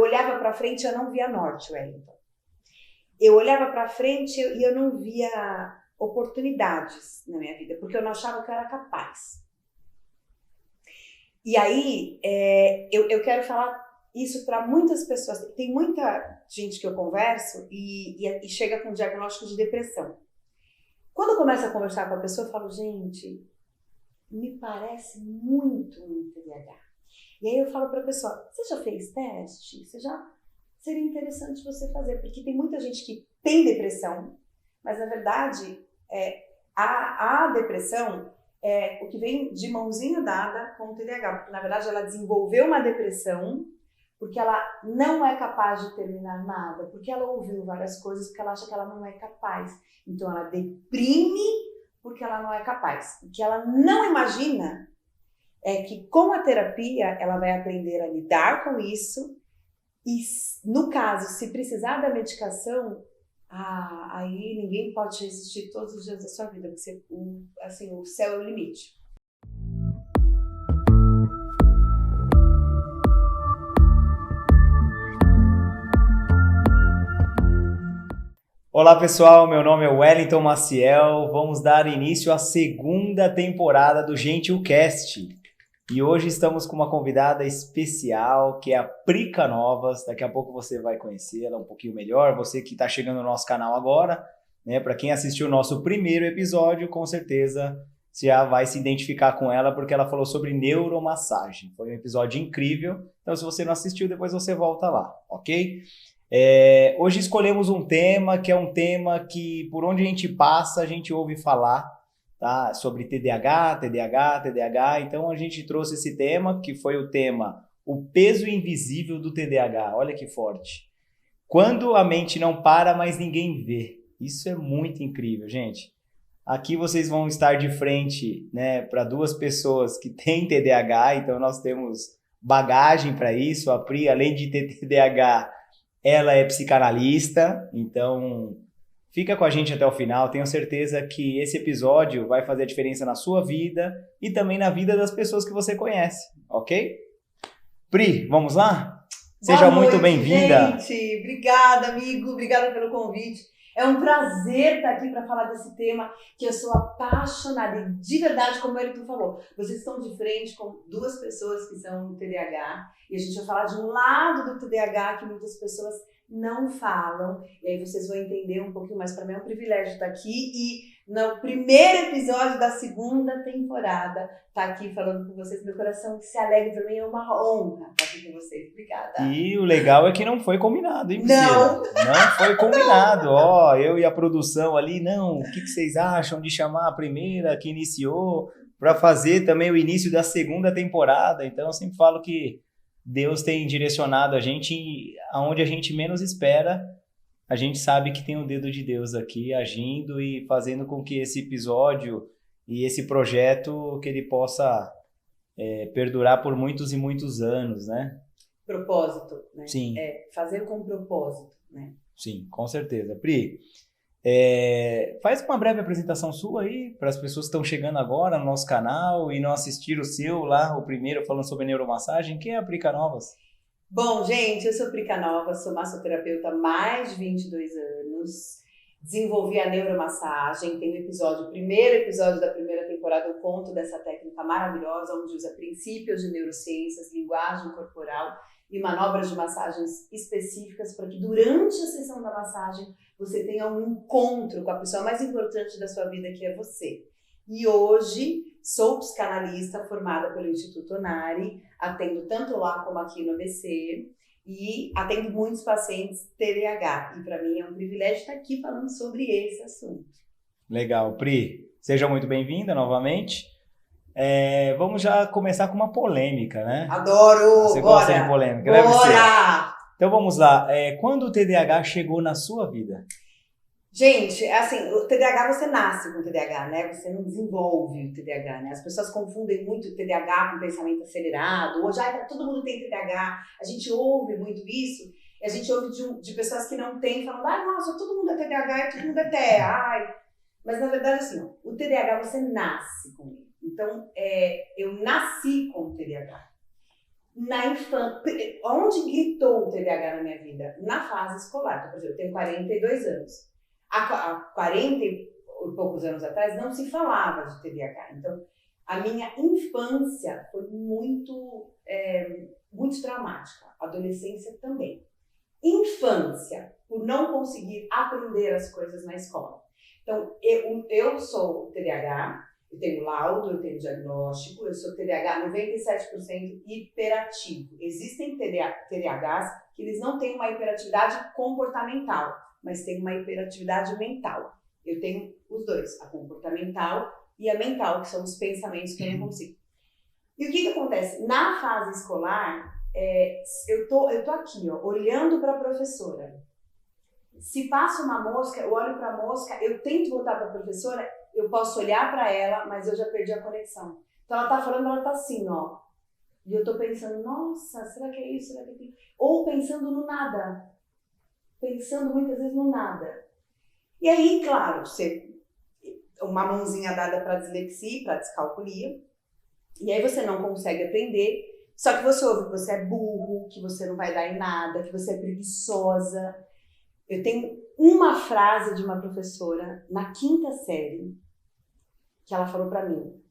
olhava para frente e eu não via norte, Wellington. Eu olhava para frente e eu não via oportunidades na minha vida, porque eu não achava que eu era capaz. E aí, eu quero falar isso para muitas pessoas. Tem muita gente que eu converso e chega com diagnóstico de depressão. Quando eu começo a conversar com a pessoa, eu falo, gente, me parece muito um TDAH. E aí eu falo para a pessoa, você já fez teste? Seria interessante você fazer, porque tem muita gente que tem depressão, mas na verdade a depressão é o que vem de mãozinha dada com o TDAH, porque na verdade ela desenvolveu uma depressão porque ela não é capaz de terminar nada, porque ela ouviu várias coisas, porque ela acha que ela não é capaz. Então ela deprime porque ela não é capaz. O que ela não imagina é que com a terapia ela vai aprender a lidar com isso e, no caso, se precisar da medicação, aí ninguém pode resistir todos os dias da sua vida, porque o céu é o limite. Olá pessoal, meu nome é Wellington Maciel, vamos dar início à segunda temporada do GentilCast e hoje estamos com uma convidada especial que é a Pri Canovas. Daqui a pouco você vai conhecê-la um pouquinho melhor, você que está chegando no nosso canal agora, né? Para quem assistiu o nosso primeiro episódio, com certeza já vai se identificar com ela porque ela falou sobre neuromassagem, foi um episódio incrível, então se você não assistiu depois você volta lá, ok? Hoje escolhemos um tema que é um tema que por onde a gente passa a gente ouve falar, tá? Sobre TDAH, então a gente trouxe esse tema que foi o tema o peso invisível do TDAH, olha que forte. Quando a mente não para, mas ninguém vê, isso é muito incrível, gente. Aqui vocês vão estar de frente, né, para duas pessoas que têm TDAH, então nós temos bagagem para isso. A Pri, além de ter TDAH, ela é psicanalista, então fica com a gente até o final. Tenho certeza que esse episódio vai fazer a diferença na sua vida e também na vida das pessoas que você conhece, ok? Pri, vamos lá? Seja muito bem-vinda. Gente, obrigada, amigo, obrigada pelo convite. É um prazer estar aqui para falar desse tema que eu sou apaixonada e de verdade, como ele falou, vocês estão de frente com duas pessoas que são TDAH e a gente vai falar de um lado do TDAH que muitas pessoas não falam e aí vocês vão entender um pouquinho mais. Para mim é um privilégio estar aqui e no primeiro episódio da segunda temporada estar aqui falando com vocês. Meu coração que se alegra, para mim é uma honra estar aqui com vocês. Obrigada. E o legal é que não foi combinado, hein, Não. Não foi combinado. Ó, eu e a produção ali, não, o que vocês acham de chamar a primeira que iniciou para fazer também o início da segunda temporada? Então eu sempre falo que Deus tem direcionado a gente aonde a gente menos espera. A gente sabe que tem o dedo de Deus aqui agindo e fazendo com que esse episódio e esse projeto que ele possa perdurar por muitos e muitos anos, né? Propósito, né? Sim. Fazer com propósito, né? Sim, com certeza. Pri, faz uma breve apresentação sua aí para as pessoas que estão chegando agora no nosso canal e não assistiram o seu lá, o primeiro falando sobre neuromassagem. Quem é a Pri Canovas? Bom, gente, eu sou Pri Canovas, sou massoterapeuta há mais de 22 anos, desenvolvi a neuromassagem, tem o primeiro episódio da primeira temporada, eu conto dessa técnica maravilhosa, onde usa princípios de neurociências, linguagem corporal e manobras de massagens específicas para que durante a sessão da massagem você tenha um encontro com a pessoa mais importante da sua vida, que é você. E hoje sou psicanalista formada pelo Instituto Onari, atendo tanto lá como aqui no ABC e atendo muitos pacientes TDAH. E para mim é um privilégio estar aqui falando sobre esse assunto. Legal, Pri. Seja muito bem-vinda novamente. Vamos já começar com uma polêmica, né? Adoro! Você gosta de polêmica, né? Bora! Então vamos lá. Quando o TDAH chegou na sua vida? Gente, assim, o TDAH, você nasce com o TDAH, né? Você não desenvolve o TDAH, né? As pessoas confundem muito o TDAH com pensamento acelerado. Hoje, todo mundo tem TDAH. A gente ouve muito isso. E a gente ouve de pessoas que não têm, falando, nossa, todo mundo é TDAH e todo mundo é TEA. Mas, na verdade, assim, o TDAH, você nasce com ele. Então, eu nasci com o TDAH. Na infância, onde gritou o TDAH na minha vida? Na fase escolar. Então, por exemplo, eu tenho 42 anos. Há 40 e poucos anos atrás não se falava de TDAH. Então, a minha infância foi muito traumática. A adolescência também. Infância, por não conseguir aprender as coisas na escola. Então, eu sou TDAH, eu tenho laudo, eu tenho diagnóstico, eu sou TDAH 97% hiperativo. Existem TDAHs que eles não têm uma hiperatividade comportamental, mas têm uma hiperatividade mental. Eu tenho os dois, a comportamental e a mental, que são os pensamentos que eu não consigo. E o que acontece? Na fase escolar, eu tô aqui, ó, olhando para a professora. Se passa uma mosca, eu olho para a mosca, eu tento voltar para a professora, eu posso olhar para ela, mas eu já perdi a conexão. Então ela tá falando, ela tá assim, ó. E eu tô pensando, nossa, será que é isso? Será que é aquilo? Ou pensando no nada. Pensando muitas vezes no nada. E aí, claro, uma mãozinha dada para dislexia, para descalculia. E aí você não consegue aprender. Só que você ouve que você é burro, que você não vai dar em nada, que você é preguiçosa. Eu tenho uma frase de uma professora na 5ª série que ela falou pra mim: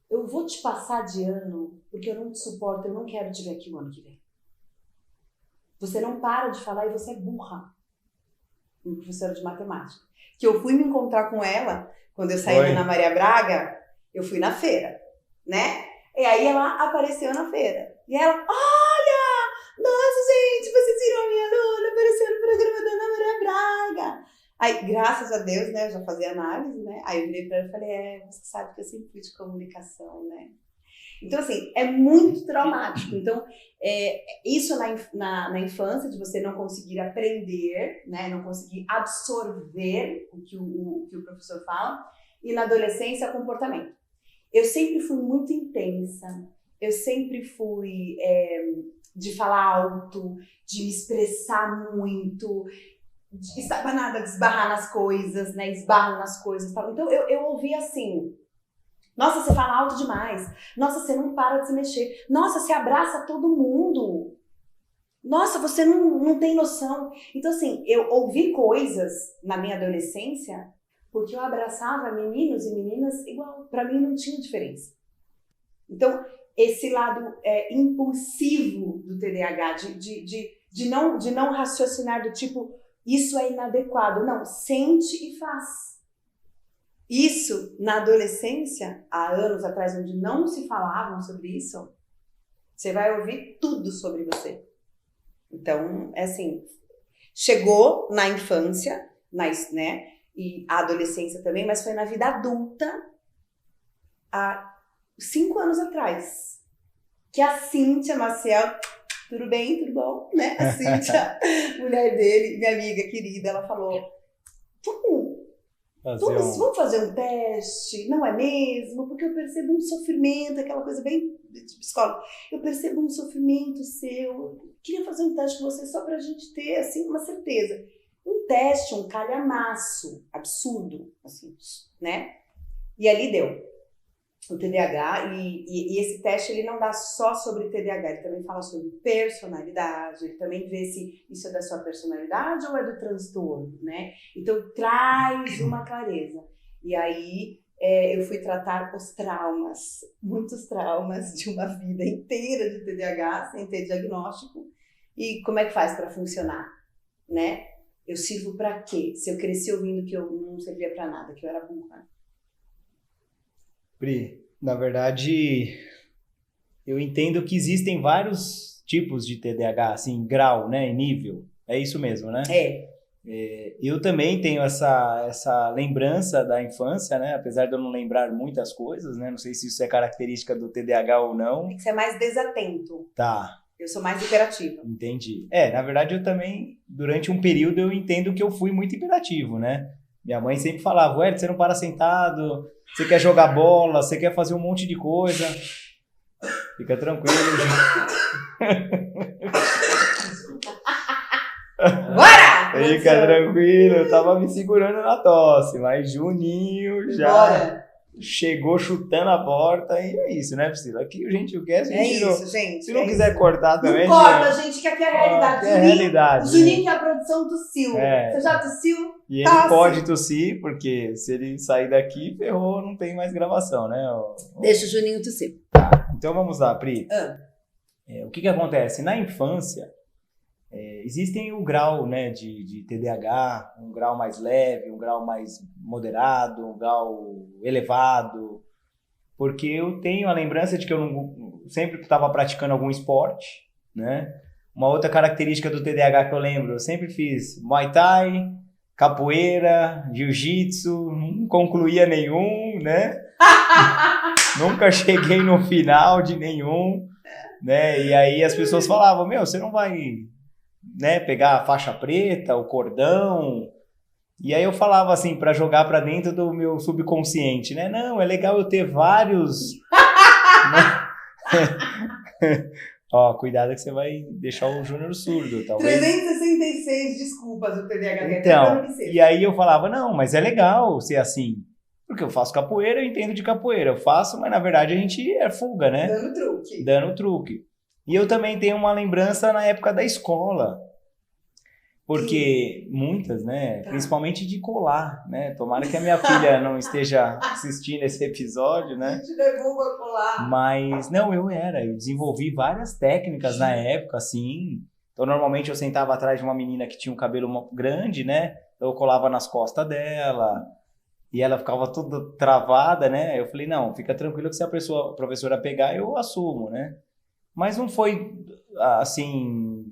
eu vou te passar de ano porque eu não te suporto, eu não quero te ver aqui o ano que vem. Você não para de falar e você é burra. Uma professora de matemática. Que eu fui me encontrar com ela quando eu saí da Ana Maria Braga, eu fui na feira, né? E aí ela apareceu na feira. E ela, olha! Nossa, gente, vocês viram a minha aluna, apareceu no programa da Ana Maria Braga. Aí, graças a Deus, né, eu já fazia análise, né? Aí eu virei pra ela e falei, você sabe que eu sempre fui de comunicação, né? Então, assim, é muito traumático. Então, isso na infância, de você não conseguir aprender, né, não conseguir absorver o que o professor fala, e na adolescência, comportamento. Eu sempre fui muito intensa, eu sempre fui de falar alto, de me expressar muito, de esbarrar nas coisas, né? Esbarro nas coisas. Tal. Então eu ouvi assim: nossa, você fala alto demais. Nossa, você não para de se mexer. Nossa, você abraça todo mundo. Nossa, você não tem noção. Então, assim, eu ouvi coisas na minha adolescência porque eu abraçava meninos e meninas igual. Pra mim não tinha diferença. Então, esse lado impulsivo do TDAH, de não raciocinar do tipo, isso é inadequado. Não, sente e faz. Isso, na adolescência, há anos atrás, onde não se falavam sobre isso, você vai ouvir tudo sobre você. Então, é assim, chegou na infância, né, e a adolescência também, mas foi na vida adulta, há 5 anos atrás, que a Cíntia Maciel, tudo bem, tudo bom, né? A Cíntia, mulher dele, minha amiga querida, ela falou, vamos fazer um teste, não é mesmo? Porque eu percebo um sofrimento, aquela coisa bem de psicólogo. Eu percebo um sofrimento seu, eu queria fazer um teste com você só pra gente ter, assim, uma certeza. Um teste, um calhamaço absurdo, assim, né? E ali deu o TDAH, e esse teste ele não dá só sobre TDAH, ele também fala sobre personalidade, ele também vê se isso é da sua personalidade ou é do transtorno, né? Então traz uma clareza. E aí eu fui tratar os traumas, muitos traumas de uma vida inteira de TDAH, sem ter diagnóstico, e como é que faz para funcionar, né? Eu sirvo para quê? Se eu cresci ouvindo que eu não servia para nada, que eu era burra. Pri, na verdade, eu entendo que existem vários tipos de TDAH, assim, grau, né, nível. É isso mesmo, né? Eu também tenho essa lembrança da infância, né? Apesar de eu não lembrar muitas coisas, né? Não sei se isso é característica do TDAH ou não. Tem que ser mais desatento. Tá. Eu sou mais hiperativa. Entendi. Na verdade, eu também, durante um período, eu entendo que eu fui muito hiperativo, né? Minha mãe sempre falava, Ué, você não para sentado, você quer jogar bola, você quer fazer um monte de coisa. Fica tranquilo, gente. Bora! Fica tranquilo, eu tava me segurando na tosse, mas Juninho já... Bora! chegou chutando a porta e é isso, né, Priscila? Aqui o gente quer, a gente isso, gente. Se não quiser cortar também... Não corta, gente, que aqui é a realidade. É realidade. Juninho que é a produção tossiu. Você já tossiu? E ele pode tossir, porque se ele sair daqui, ferrou, não tem mais gravação, né? Deixa o Juninho tossir. Tá, então vamos lá, Pri. O que acontece? Na infância, existem o grau, né, de TDAH, um grau mais leve, um grau mais moderado, um grau elevado, porque eu tenho a lembrança de que eu sempre estava praticando algum esporte, né? Uma outra característica do TDAH que eu lembro, eu sempre fiz Muay Thai, capoeira, jiu-jitsu, não concluía nenhum, né? Nunca cheguei no final de nenhum, né? E aí as pessoas falavam, você não vai, né, pegar a faixa preta, o cordão. E aí eu falava assim, para jogar para dentro do meu subconsciente, né? Não, é legal eu ter vários... Ó, cuidado que você vai deixar o Júnior surdo, talvez. 366 desculpas do TDAH. Então, e aí eu falava, não, mas é legal ser assim. Porque eu faço capoeira, eu entendo de capoeira. Eu faço, mas na verdade a gente é fuga, né? Dando truque. E eu também tenho uma lembrança na época da escola. Porque muitas, né? Principalmente de colar, né? Tomara que a minha filha não esteja assistindo esse episódio, né? Te derruba a colar. Mas, não, eu desenvolvi várias técnicas na época, assim. Então, normalmente eu sentava atrás de uma menina que tinha um cabelo grande, né? Eu colava nas costas dela. E ela ficava toda travada, né? Eu falei, não, fica tranquilo que se a professora pegar, eu assumo, né? Mas não foi, assim,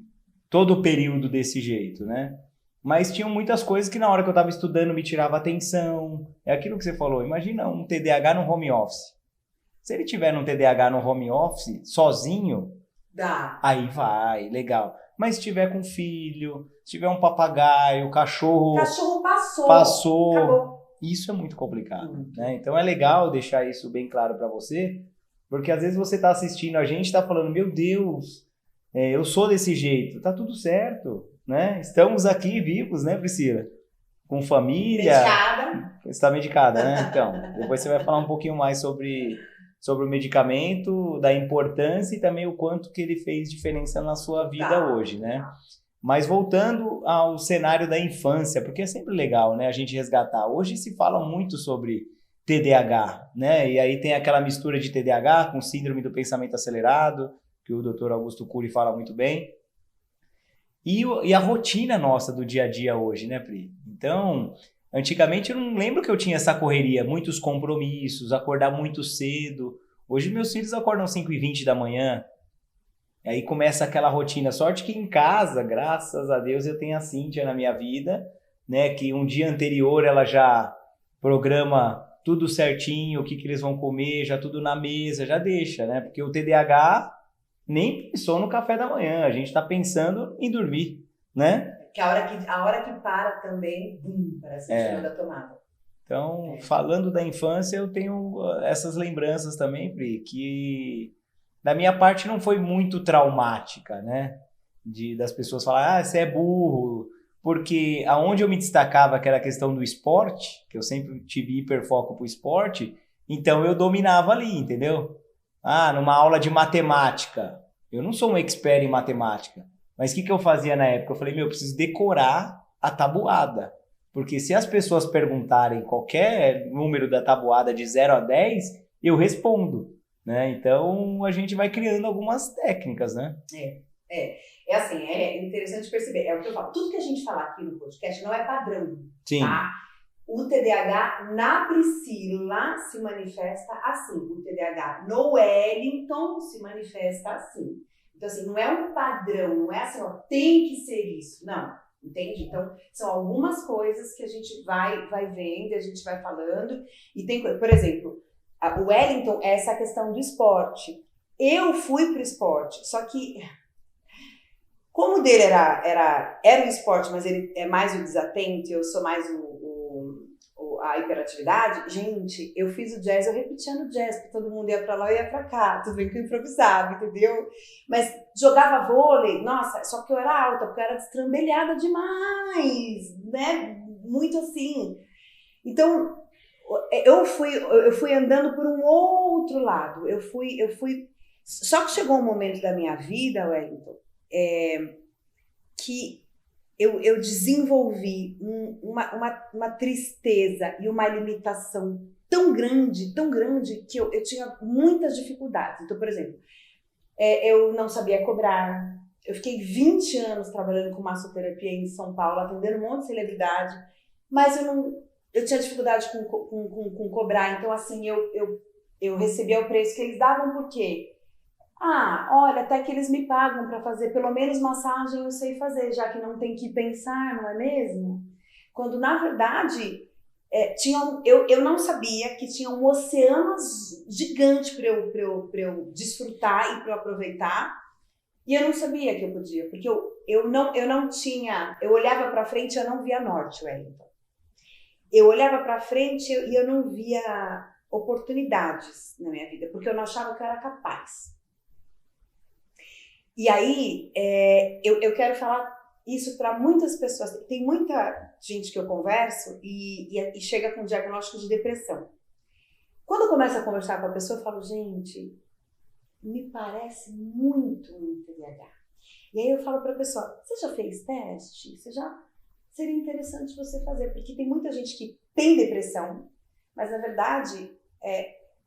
todo o período desse jeito, né? Mas tinham muitas coisas que na hora que eu estava estudando me tirava atenção. É aquilo que você falou, imagina um TDAH no home office. Se ele tiver um TDAH no home office, sozinho, dá. Aí vai, legal. Mas se tiver com filho, se tiver um papagaio, cachorro... Cachorro passou. Acabou. Isso é muito complicado, né? Então é legal deixar isso bem claro para você, porque às vezes você está assistindo a gente e está falando, meu Deus, eu sou desse jeito. Tá tudo certo, né? Estamos aqui vivos, né, Priscila? Com família. Medicada. Você está medicada, né? Então, depois você vai falar um pouquinho mais sobre o medicamento, da importância e também o quanto que ele fez diferença na sua vida hoje, né? Mas voltando ao cenário da infância, porque é sempre legal, né, a gente resgatar. Hoje se fala muito sobre TDAH, né? E aí tem aquela mistura de TDAH com síndrome do pensamento acelerado, que o Dr. Augusto Cury fala muito bem. E a rotina nossa do dia a dia hoje, né, Pri? Então, antigamente eu não lembro que eu tinha essa correria, muitos compromissos, acordar muito cedo. Hoje meus filhos acordam 5h20 da manhã. Aí começa aquela rotina. Sorte que em casa, graças a Deus, eu tenho a Cíntia na minha vida, né? Que um dia anterior ela já programa tudo certinho, o que eles vão comer, já tudo na mesa, já deixa, né? Porque o TDAH nem pensou no café da manhã, a gente está pensando em dormir, né? Que a hora que para também, parece que tira da tomada. Então, falando da infância, eu tenho essas lembranças também, Pri, que da minha parte não foi muito traumática, né? Das pessoas falarem, você é burro, porque aonde eu me destacava, que era a questão do esporte, que eu sempre tive hiperfoco pro esporte, então eu dominava ali, entendeu? Numa aula de matemática, eu não sou um expert em matemática, mas o que eu fazia na época? Eu falei, eu preciso decorar a tabuada, porque se as pessoas perguntarem qualquer número da tabuada de 0 a 10, eu respondo, né? Então a gente vai criando algumas técnicas, né? É assim, é interessante perceber, é o que eu falo, tudo que a gente fala aqui no podcast não é padrão, Sim. Tá? O TDAH na Priscila se manifesta assim, o TDAH no Wellington se manifesta assim. Então assim, não é um padrão, não é assim, tem que ser isso, não, entende? Então são algumas coisas que a gente vai vendo, a gente vai falando, e tem, por exemplo, o Wellington é essa questão do esporte. Eu fui pro esporte, só que como o dele era um esporte, mas ele é mais o desatento, eu sou mais a hiperatividade, gente, eu fiz o jazz, eu repetia no jazz, porque todo mundo ia pra lá e ia pra cá, tudo bem que eu improvisava, entendeu? Mas jogava vôlei, nossa, só que eu era alta, porque eu era destrambelhada demais, né? Muito assim. Então, eu fui andando por um outro lado. Só que chegou um momento da minha vida, Wellington, que eu desenvolvi uma tristeza e uma limitação tão grande, que eu tinha muitas dificuldades. Então, por exemplo, eu não sabia cobrar. Eu fiquei 20 anos trabalhando com massoterapia em São Paulo, atendendo um monte de celebridade, mas eu tinha dificuldade com cobrar. Então, assim, eu recebia o preço que eles davam, por quê? Olha, até que eles me pagam para fazer, pelo menos massagem eu sei fazer, já que não tem que pensar, não é mesmo? Quando, na verdade, eu não sabia que tinha um oceano gigante para eu desfrutar e para eu aproveitar, e eu não sabia que eu podia, porque eu não tinha, eu olhava para frente e eu não via norte, Wellington. Eu olhava para frente e eu não via oportunidades na minha vida, porque eu não achava que eu era capaz. E aí, eu quero falar isso para muitas pessoas. Tem muita gente que eu converso e chega com diagnóstico de depressão. Quando eu começo a conversar com a pessoa, eu falo, gente, me parece muito um TDAH. E aí eu falo para a pessoa, você já fez teste? Seria interessante você fazer, porque tem muita gente que tem depressão, mas na verdade,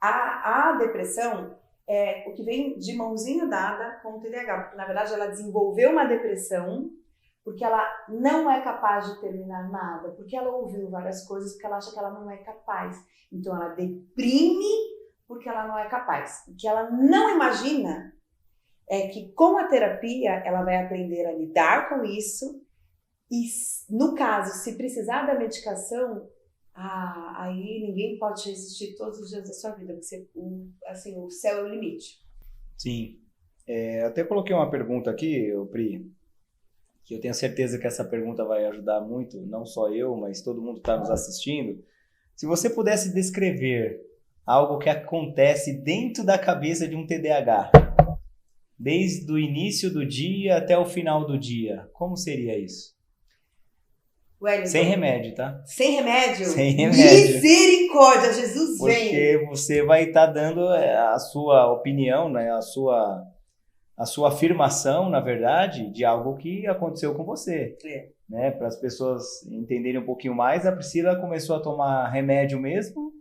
a depressão o que vem de mãozinha dada com o TDAH, porque na verdade ela desenvolveu uma depressão porque ela não é capaz de terminar nada, porque ela ouviu várias coisas, porque ela acha que ela não é capaz. Então ela deprime porque ela não é capaz. O que ela não imagina é que com a terapia ela vai aprender a lidar com isso e, no caso, se precisar da medicação, aí ninguém pode resistir todos os dias da sua vida, porque o céu é o limite. Sim. Até coloquei uma pergunta aqui, Pri, que eu tenho certeza que essa pergunta vai ajudar muito, não só eu, mas todo mundo que está nos assistindo. Se você pudesse descrever algo que acontece dentro da cabeça de um TDAH, desde o início do dia até o final do dia, como seria isso? Wellington, sem remédio, tá? Sem remédio? Sem remédio. Misericórdia, Jesus vem! Porque você vai estar dando a sua opinião, né? a sua afirmação, na verdade, de algo que aconteceu com você. Né? Para as pessoas entenderem um pouquinho mais, a Priscila começou a tomar remédio mesmo?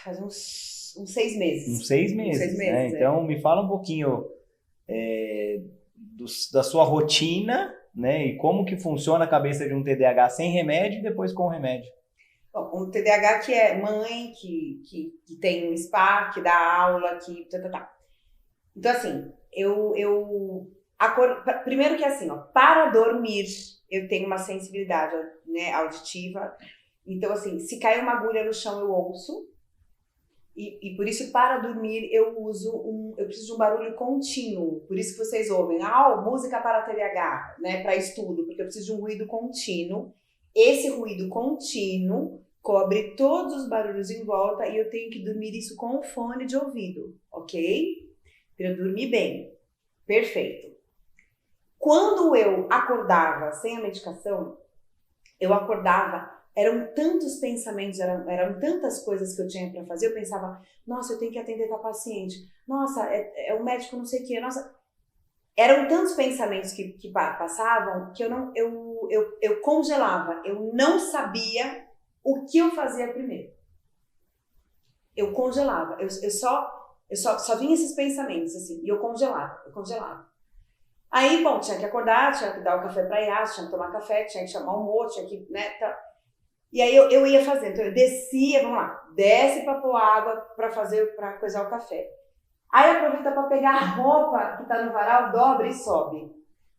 Faz uns 6 meses. Uns 6 meses, né? Então, me fala um pouquinho da sua rotina, né? E como que funciona a cabeça de um TDAH sem remédio e depois com remédio. Bom, um TDAH que é mãe, que tem um spa, que dá aula, que... Então, assim, primeiro que assim, para dormir, eu tenho uma sensibilidade, né, auditiva. Então, assim, se cair uma agulha no chão, eu ouço. E por isso, para dormir, eu preciso de um barulho contínuo. Por isso que vocês ouvem, música para TDAH, né, para estudo, porque eu preciso de um ruído contínuo. Esse ruído contínuo cobre todos os barulhos em volta e eu tenho que dormir isso com o fone de ouvido, ok? Para eu dormir bem. Perfeito. Quando eu acordava sem a medicação, eram tantos pensamentos, eram tantas coisas que eu tinha para fazer, eu pensava, nossa, eu tenho que atender tal paciente, nossa, é o médico não sei o quê, nossa... Eram tantos pensamentos que passavam que eu congelava, eu não sabia o que eu fazia primeiro. Eu congelava, eu só vinha esses pensamentos, assim, e eu congelava. Aí, bom, tinha que acordar, tinha que dar o café pra Yas, tinha que tomar café, tinha que chamar o Mo, tinha que, né, tá. E aí eu ia fazendo, então eu descia, vamos lá, desce pra pôr água pra coisar o café. Aí aproveita para pegar a roupa que tá no varal, dobra e sobe.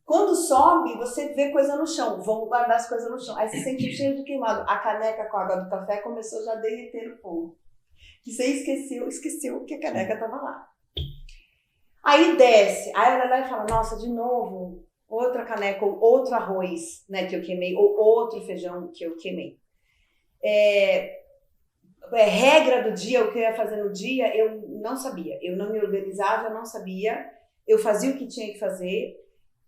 Quando sobe, você vê coisa no chão, vão guardar as coisas no chão. Aí você sente cheio de queimado. A caneca com a água do café começou já a derreter o fogo. Que você esqueceu que a caneca tava lá. Aí desce, aí ela vai e fala, nossa, de novo, outra caneca, ou outro arroz, né, que eu queimei, ou outro feijão que eu queimei. Regra do dia, o que eu ia fazer no dia, eu não sabia. Eu não me organizava, eu não sabia. Eu fazia o que tinha que fazer.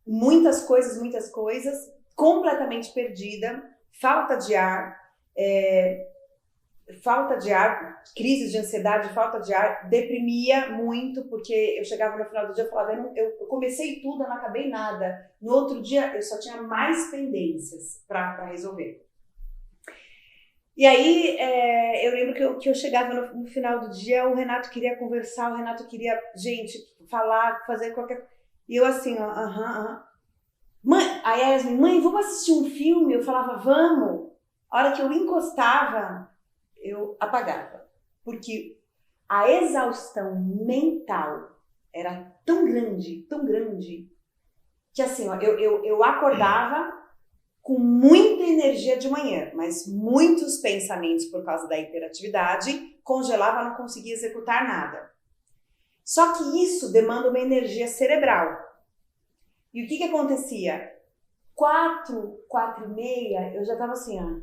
Muitas coisas, completamente perdida, falta de ar. falta de ar, crise de ansiedade, falta de ar, deprimia muito, porque eu chegava no final do dia e falava, eu comecei tudo, eu não acabei nada. No outro dia, eu só tinha mais pendências para resolver. E aí, eu lembro que eu chegava no final do dia, o Renato queria conversar, o Renato queria, gente, falar, fazer qualquer coisa. E eu assim, ó, Mãe, aí a Yasmin, mãe, vamos assistir um filme? Eu falava, vamos. A hora que eu encostava, eu apagava. Porque a exaustão mental era tão grande, que assim, ó, eu acordava com muita energia de manhã, mas muitos pensamentos por causa da hiperatividade, congelava, não conseguia executar nada. Só que isso demanda uma energia cerebral. E o que acontecia? 4h30, eu já estava assim, ó.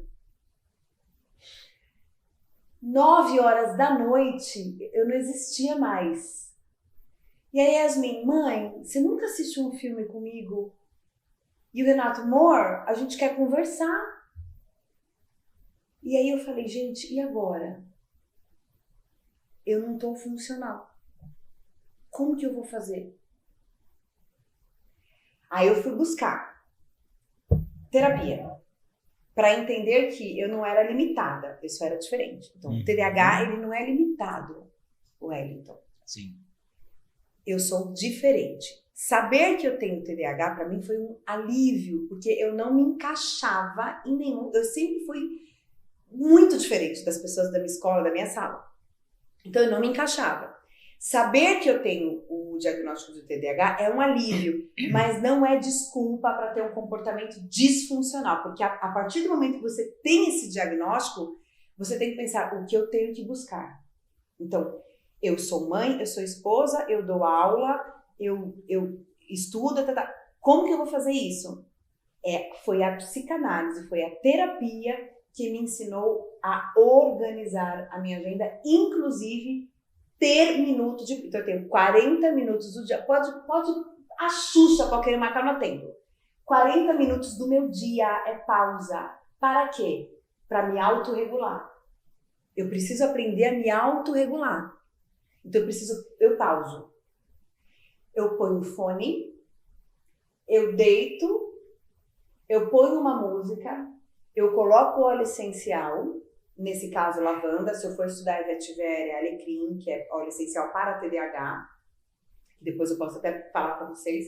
9h da noite, eu não existia mais. E aí, Yasmin, mãe, você nunca assistiu um filme comigo? E o Renato, amor, a gente quer conversar. E aí eu falei, gente, e agora? Eu não tô funcional. Como que eu vou fazer? Aí eu fui buscar terapia para entender que eu não era limitada, eu só era diferente. Então, o TDAH, ele não é limitado, o Wellington. Sim. Eu sou diferente. Saber que eu tenho TDAH, para mim, foi um alívio, porque eu não me encaixava em nenhum... Eu sempre fui muito diferente das pessoas da minha escola, da minha sala. Então, eu não me encaixava. Saber que eu tenho o diagnóstico do TDAH é um alívio, mas não é desculpa para ter um comportamento disfuncional, porque a partir do momento que você tem esse diagnóstico, você tem que pensar o que eu tenho que buscar. Então, eu sou mãe, eu sou esposa, eu dou aula, eu estudo, como que eu vou fazer isso? Foi a psicanálise, foi a terapia que me ensinou a organizar a minha agenda, inclusive ter minutos de... Então eu tenho 40 minutos do dia, pode a Xuxa pode querer marcar no tempo. 40 minutos do meu dia é pausa. Para quê? Para me autorregular. Eu preciso aprender a me autorregular. Então eu pauso. Eu ponho o fone, eu deito, eu ponho uma música, eu coloco o óleo essencial, nesse caso lavanda, se eu for estudar vetiver, alecrim, que é óleo essencial para TDAH, que depois eu posso até falar para vocês,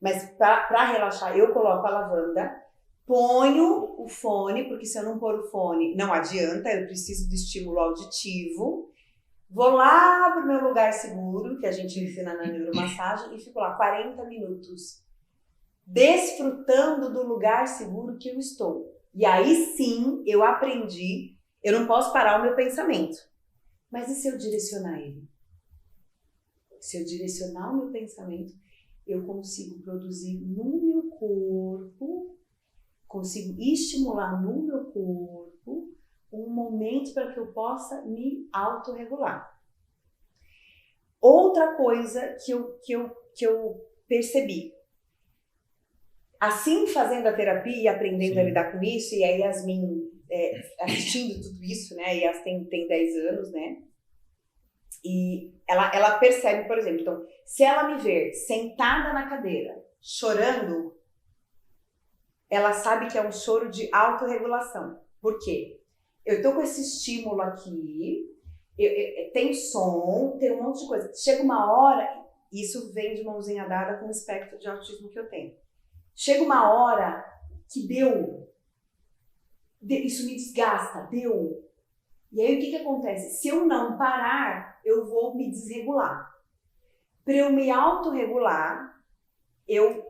mas para relaxar eu coloco a lavanda, ponho o fone, porque se eu não pôr o fone não adianta, eu preciso do estímulo auditivo, vou lá pro meu lugar seguro, que a gente ensina na neuromassagem, e fico lá 40 minutos, desfrutando do lugar seguro que eu estou. E aí sim, eu aprendi, eu não posso parar o meu pensamento. Mas e se eu direcionar ele? Se eu direcionar o meu pensamento, eu consigo produzir no meu corpo, consigo estimular no meu corpo um momento para que eu possa me autorregular. Outra coisa que eu percebi, assim fazendo a terapia e aprendendo a lidar com isso, e a Yasmin assistindo tudo isso, né, e Yasmin tem 10 anos, né, e ela percebe, por exemplo, então, se ela me ver sentada na cadeira, chorando, ela sabe que é um choro de autorregulação. Por quê? Eu tô com esse estímulo aqui, tem som, tem um monte de coisa. Chega uma hora, isso vem de mãozinha dada com o espectro de autismo que eu tenho. Chega uma hora que isso me desgasta, deu. E aí o que acontece? Se eu não parar, eu vou me desregular. Para eu me autorregular, eu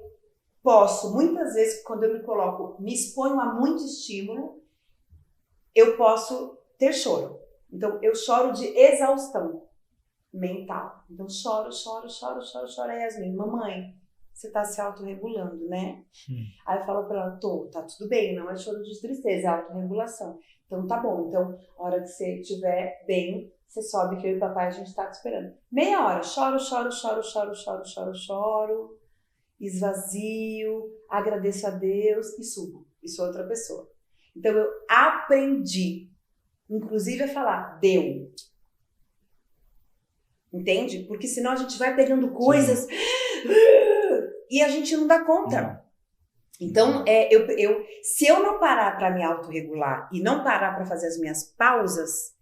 posso, muitas vezes, quando eu me exponho a muito estímulo, eu posso ter choro. Então, eu choro de exaustão mental. Então, choro. Aí, Yasmin, mamãe, você tá se autorregulando, né? Aí eu falo pra ela, tá tudo bem, não é choro de tristeza, é autorregulação. Então, tá bom. Então, a hora que você estiver bem, você sobe que eu e o papai, a gente tá te esperando. Meia hora, choro, esvazio, agradeço a Deus e subo. E sou outra pessoa. Então, eu aprendi Inclusive é falar, deu. Entende? Porque senão a gente vai pegando coisas e a gente não dá conta. Não. Então, se eu não parar para me autorregular e não parar para fazer as minhas pausas,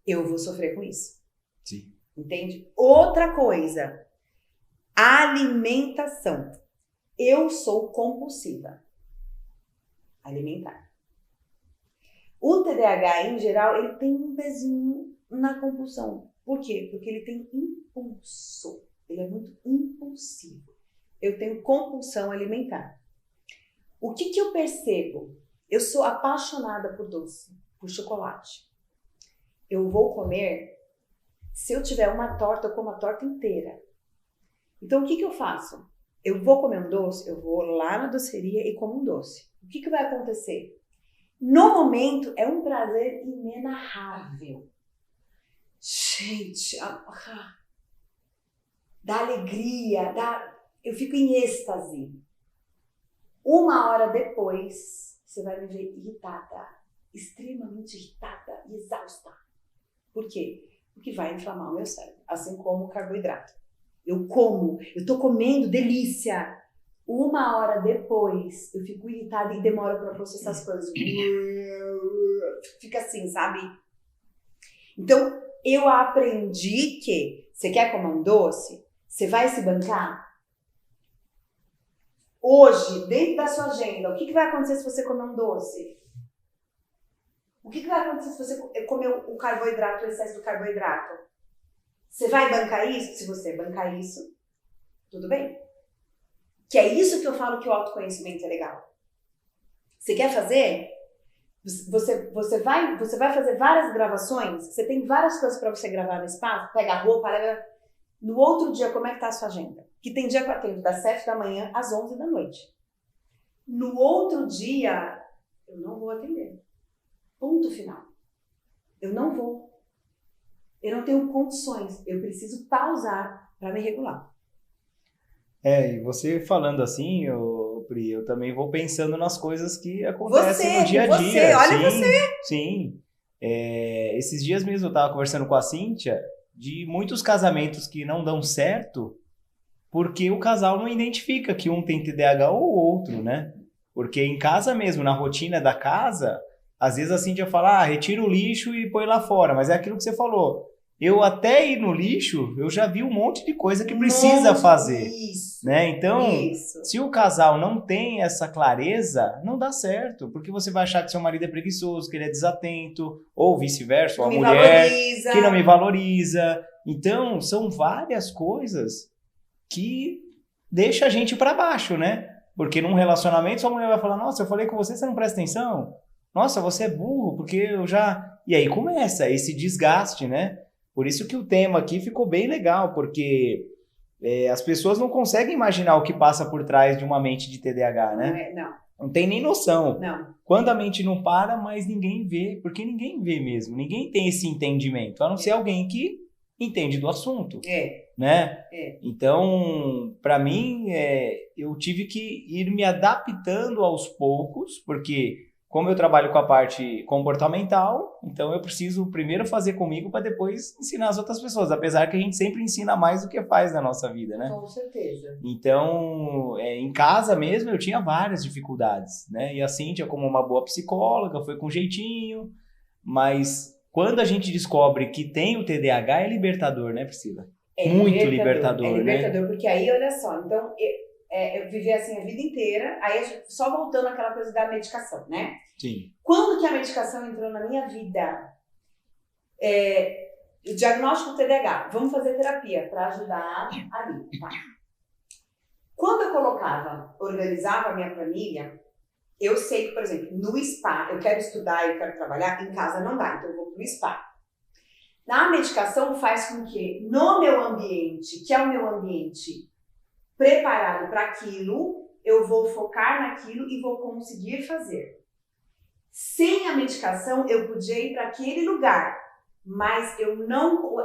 eu vou sofrer com isso. Sim. Entende? Outra coisa, alimentação. Eu sou compulsiva. Alimentar. O TDAH, em geral, ele tem um pezinho na compulsão. Por quê? Porque ele tem impulso. Ele é muito impulsivo. Eu tenho compulsão alimentar. O que eu percebo? Eu sou apaixonada por doce, por chocolate. Eu vou comer, se eu tiver uma torta, eu como a torta inteira. Então, o que eu faço? Eu vou comer um doce, eu vou lá na doceria e como um doce. O que vai acontecer? No momento, é um prazer inenarrável. Gente, dá alegria, eu fico em êxtase. 1 hora depois, você vai me ver irritada, extremamente irritada e exausta. Por quê? Porque vai inflamar o meu cérebro, assim como o carboidrato. Eu tô comendo, delícia. 1 hora depois, eu fico irritada e demora para processar as coisas. Fica assim, sabe? Então, eu aprendi que você quer comer um doce? Você vai se bancar? Hoje, dentro da sua agenda, o que vai acontecer se você comer um doce? O que vai acontecer se você comer o carboidrato, o excesso do carboidrato? Você vai bancar isso? Se você bancar isso, tudo bem. Que é isso que eu falo que o autoconhecimento é legal. Você quer fazer? Você vai fazer várias gravações, você tem várias coisas para você gravar no espaço, pega a roupa, leva. No outro dia, como é que tá a sua agenda? Que tem dia que eu atendo das 7 da manhã às 11 da noite. No outro dia, eu não vou atender. Ponto final. Eu não vou. Eu não tenho condições. Eu preciso pausar para me regular. E você falando assim, Pri, eu também vou pensando nas coisas que acontecem no dia a dia. Olha sim, você. Sim. Esses dias mesmo eu estava conversando com a Cíntia de muitos casamentos que não dão certo porque o casal não identifica que um tem TDAH ou o outro, né? Porque em casa mesmo, na rotina da casa, às vezes a Cíntia fala, retira o lixo e põe lá fora, mas é aquilo que você falou. Eu até ir no lixo, eu já vi um monte de coisa que precisa fazer. Isso, né? Então, isso. Se o casal não tem essa clareza, não dá certo, porque você vai achar que seu marido é preguiçoso, que ele é desatento, ou vice-versa, ou a mulher que não me valoriza. Então, são várias coisas que deixam a gente para baixo, né? Porque num relacionamento, sua mulher vai falar, nossa, eu falei com você, você não presta atenção? Nossa, você é burro, porque eu já... E aí começa esse desgaste, né? Por isso que o tema aqui ficou bem legal, porque as pessoas não conseguem imaginar o que passa por trás de uma mente de TDAH, né? Não tem nem noção. Não. Quando a mente não para, mas ninguém vê, porque ninguém vê mesmo, ninguém tem esse entendimento, a não ser alguém que entende do assunto, né? Então, para mim, eu tive que ir me adaptando aos poucos, porque como eu trabalho com a parte comportamental, então eu preciso primeiro fazer comigo para depois ensinar as outras pessoas, apesar que a gente sempre ensina mais do que faz na nossa vida, né? Com certeza. Então, em casa mesmo eu tinha várias dificuldades, né? E a Cíntia, como uma boa psicóloga, foi com jeitinho, mas quando a gente descobre que tem o TDAH é libertador, né, Priscila? Muito libertador, né? É libertador, porque aí, olha só, então... eu vivi assim a vida inteira, aí só voltando àquela coisa da medicação, né? Sim. Quando que a medicação entrou na minha vida? O diagnóstico do TDAH, vamos fazer terapia para ajudar ali, tá? Quando eu organizava a minha planilha, eu sei que, por exemplo, no spa, eu quero estudar, eu quero trabalhar, em casa não dá, então eu vou pro spa. Na medicação faz com que no meu ambiente, que é o meu ambiente preparado para aquilo, eu vou focar naquilo e vou conseguir fazer. Sem a medicação, eu podia ir para aquele lugar, mas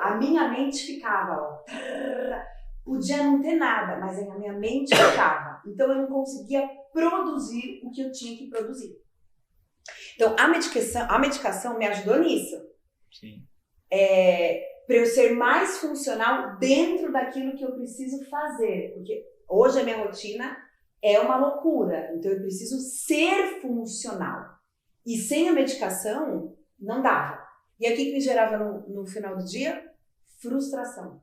a minha mente ficava, podia não ter nada, mas a minha mente ficava. Então eu não conseguia produzir o que eu tinha que produzir. Então, a medicação me ajudou nisso. Sim. Para eu ser mais funcional dentro daquilo que eu preciso fazer. Porque hoje a minha rotina é uma loucura. Então, eu preciso ser funcional. E sem a medicação, não dava. E aí, o que me gerava no final do dia? Frustração.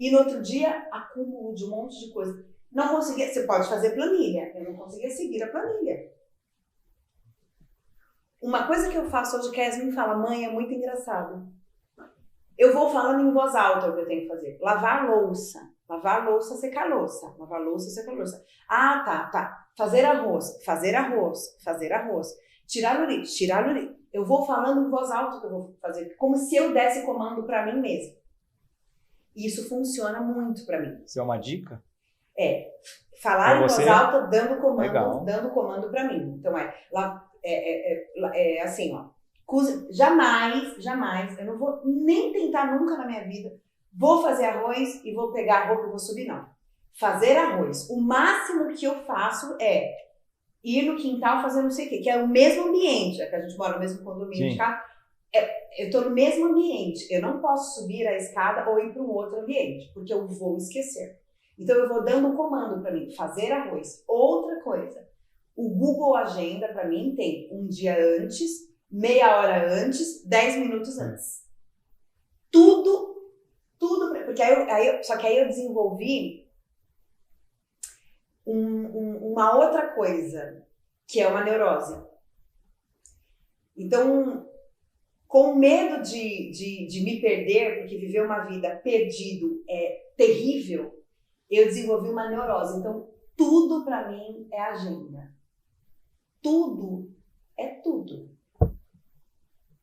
E no outro dia, acúmulo de um monte de coisa. Não conseguia, você pode fazer planilha, eu não conseguia seguir a planilha. Uma coisa que eu faço hoje, que a Yasmin fala, mãe, é muito engraçado. Eu vou falando em voz alta o que eu tenho que fazer. Lavar louça, secar louça, lavar louça, secar louça. Ah, tá. Fazer arroz. Tirar o lixo. Eu vou falando em voz alta o que eu vou fazer, como se eu desse comando para mim mesma. E isso funciona muito para mim. Isso é uma dica? Falar em voz alta, dando comando para mim. Então assim, ó. Jamais, eu não vou nem tentar nunca na minha vida, vou fazer arroz e vou pegar a roupa e vou subir, não. Fazer arroz. O máximo que eu faço é ir no quintal fazer não sei o quê, que é o mesmo ambiente, que a gente mora no mesmo condomínio de casa. Eu estou no mesmo ambiente, eu não posso subir a escada ou ir para um outro ambiente, porque eu vou esquecer. Então eu vou dando um comando para mim, fazer arroz. Outra coisa, o Google Agenda para mim tem um dia antes, meia hora antes, 10 minutos antes. Tudo, porque só que aí eu desenvolvi uma outra coisa, que é uma neurose. Então, com medo de me perder, porque viver uma vida perdido é terrível, eu desenvolvi uma neurose. Então, tudo para mim é agenda. Tudo é tudo.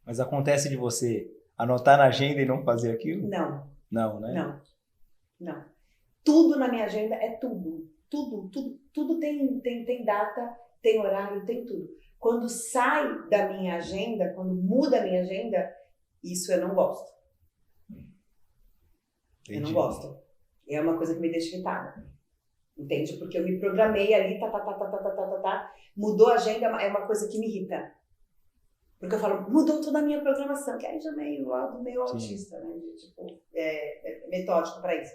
Mas acontece de você anotar na agenda e não fazer aquilo? Não. Não, né? Não. Tudo na minha agenda é tudo. Tudo tem data, tem horário, tem tudo. Quando sai da minha agenda, quando muda a minha agenda, isso eu não gosto. Entendi. Eu não gosto. É uma coisa que me deixa irritada. Entende? Porque eu me programei ali, mudou a agenda, é uma coisa que me irrita. Porque eu falo, mudou toda a minha programação, que aí já meio autista, né? Tipo, metódico para isso.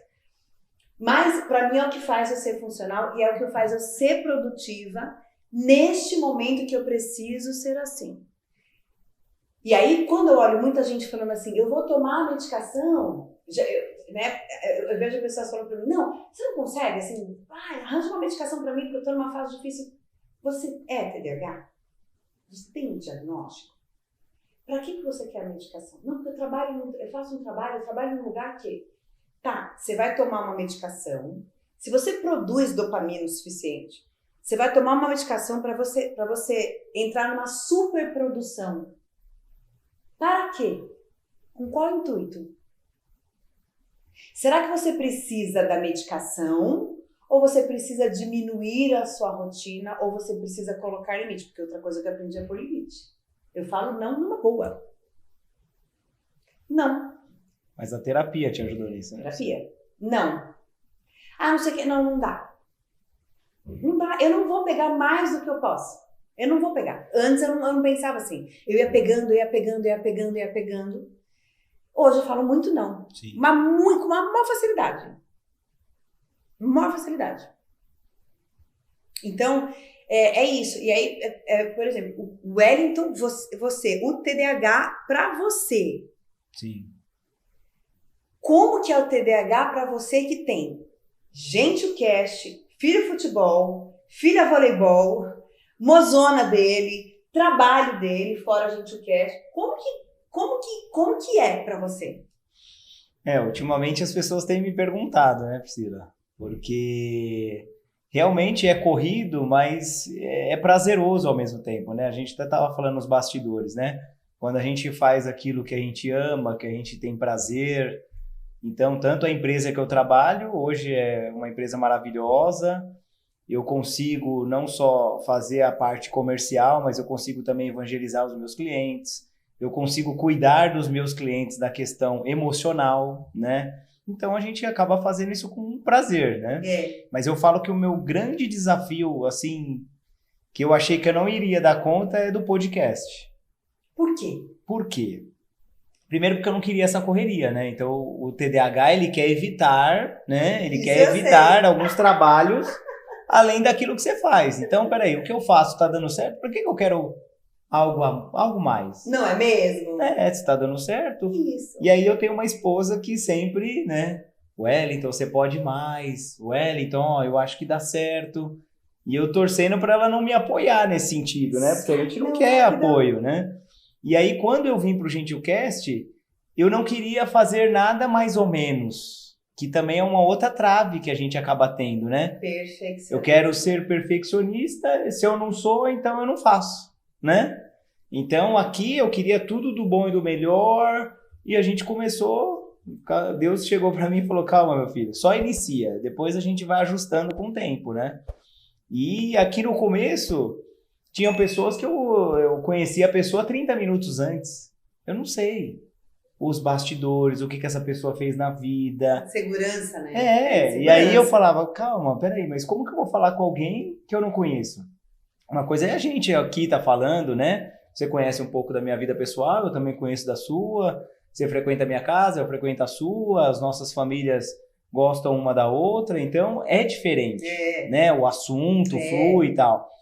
Mas, para mim, é o que faz eu ser funcional e é o que faz eu ser produtiva neste momento que eu preciso ser assim. E aí, quando eu olho muita gente falando assim, eu vou tomar a medicação, eu vejo pessoas falando para mim, não, você não consegue, assim, arranja uma medicação para mim porque eu estou numa fase difícil. Você é TDAH? Você tem um diagnóstico? Para que você quer a medicação? Não, porque eu trabalho num lugar que... Tá, você vai tomar uma medicação. Se você produz dopamina o suficiente, você vai tomar uma medicação para você entrar numa superprodução. Para quê? Com qual intuito? Será que você precisa da medicação? Ou você precisa diminuir a sua rotina? Ou você precisa colocar limite? Porque outra coisa que eu aprendi é por limite. Eu falo não numa boa. Não. Mas a terapia te ajudou nisso, né? Terapia? Não. Não sei o que. Não dá. Não dá. Eu não vou pegar mais do que eu posso. Eu não vou pegar. Antes eu não pensava assim. Eu ia pegando. Hoje eu falo muito não. Sim. Mas com uma maior facilidade. Maior facilidade. Então, é isso. E aí, por exemplo, o Wellington, o TDAH pra você. Sim. Como que é o TDAH para você que tem gente o cast, filho futebol, filha voleibol, mozona dele, trabalho dele, fora a gente o cast. Como que é para você? Ultimamente as pessoas têm me perguntado, né, Priscila? Porque realmente é corrido, mas é prazeroso ao mesmo tempo, né? A gente até estava falando nos bastidores, né? Quando a gente faz aquilo que a gente ama, que a gente tem prazer. Então, tanto a empresa que eu trabalho, hoje é uma empresa maravilhosa, eu consigo não só fazer a parte comercial, mas eu consigo também evangelizar os meus clientes, eu consigo cuidar dos meus clientes da questão emocional, né? Então, a gente acaba fazendo isso com prazer, né? Mas eu falo que o meu grande desafio, assim, que eu achei que eu não iria dar conta é do podcast. Por quê? Por quê? Primeiro porque eu não queria essa correria, né? Então o TDAH, ele quer evitar, né? Ele quer evitar alguns trabalhos além daquilo que você faz. Então, peraí, o que eu faço tá dando certo? Por que eu quero algo mais? Não é mesmo? Se tá dando certo. Isso. E aí eu tenho uma esposa que sempre, né? Wellington, você pode mais. Wellington, ó, eu acho que dá certo. E eu torcendo para ela não me apoiar nesse sentido, né? Porque a gente não quer apoio, né? E aí, quando eu vim pro GentilCast, eu não queria fazer nada mais ou menos, que também é uma outra trave que a gente acaba tendo, né? Perfeccionista. Eu quero ser perfeccionista, se eu não sou, então eu não faço, né? Então, aqui eu queria tudo do bom e do melhor, e a gente começou, Deus chegou para mim e falou, calma, meu filho, só inicia, depois a gente vai ajustando com o tempo, né? E aqui no começo, tinham pessoas que eu conhecia a pessoa 30 minutos antes. Eu não sei os bastidores, o que essa pessoa fez na vida. Segurança, né? Segurança. E aí eu falava, calma, peraí, mas como que eu vou falar com alguém que eu não conheço? Uma coisa é a gente aqui tá falando, né? Você conhece um pouco da minha vida pessoal, eu também conheço da sua. Você frequenta a minha casa, eu frequento a sua, as nossas famílias gostam uma da outra, então é diferente, né? O assunto flui e tal.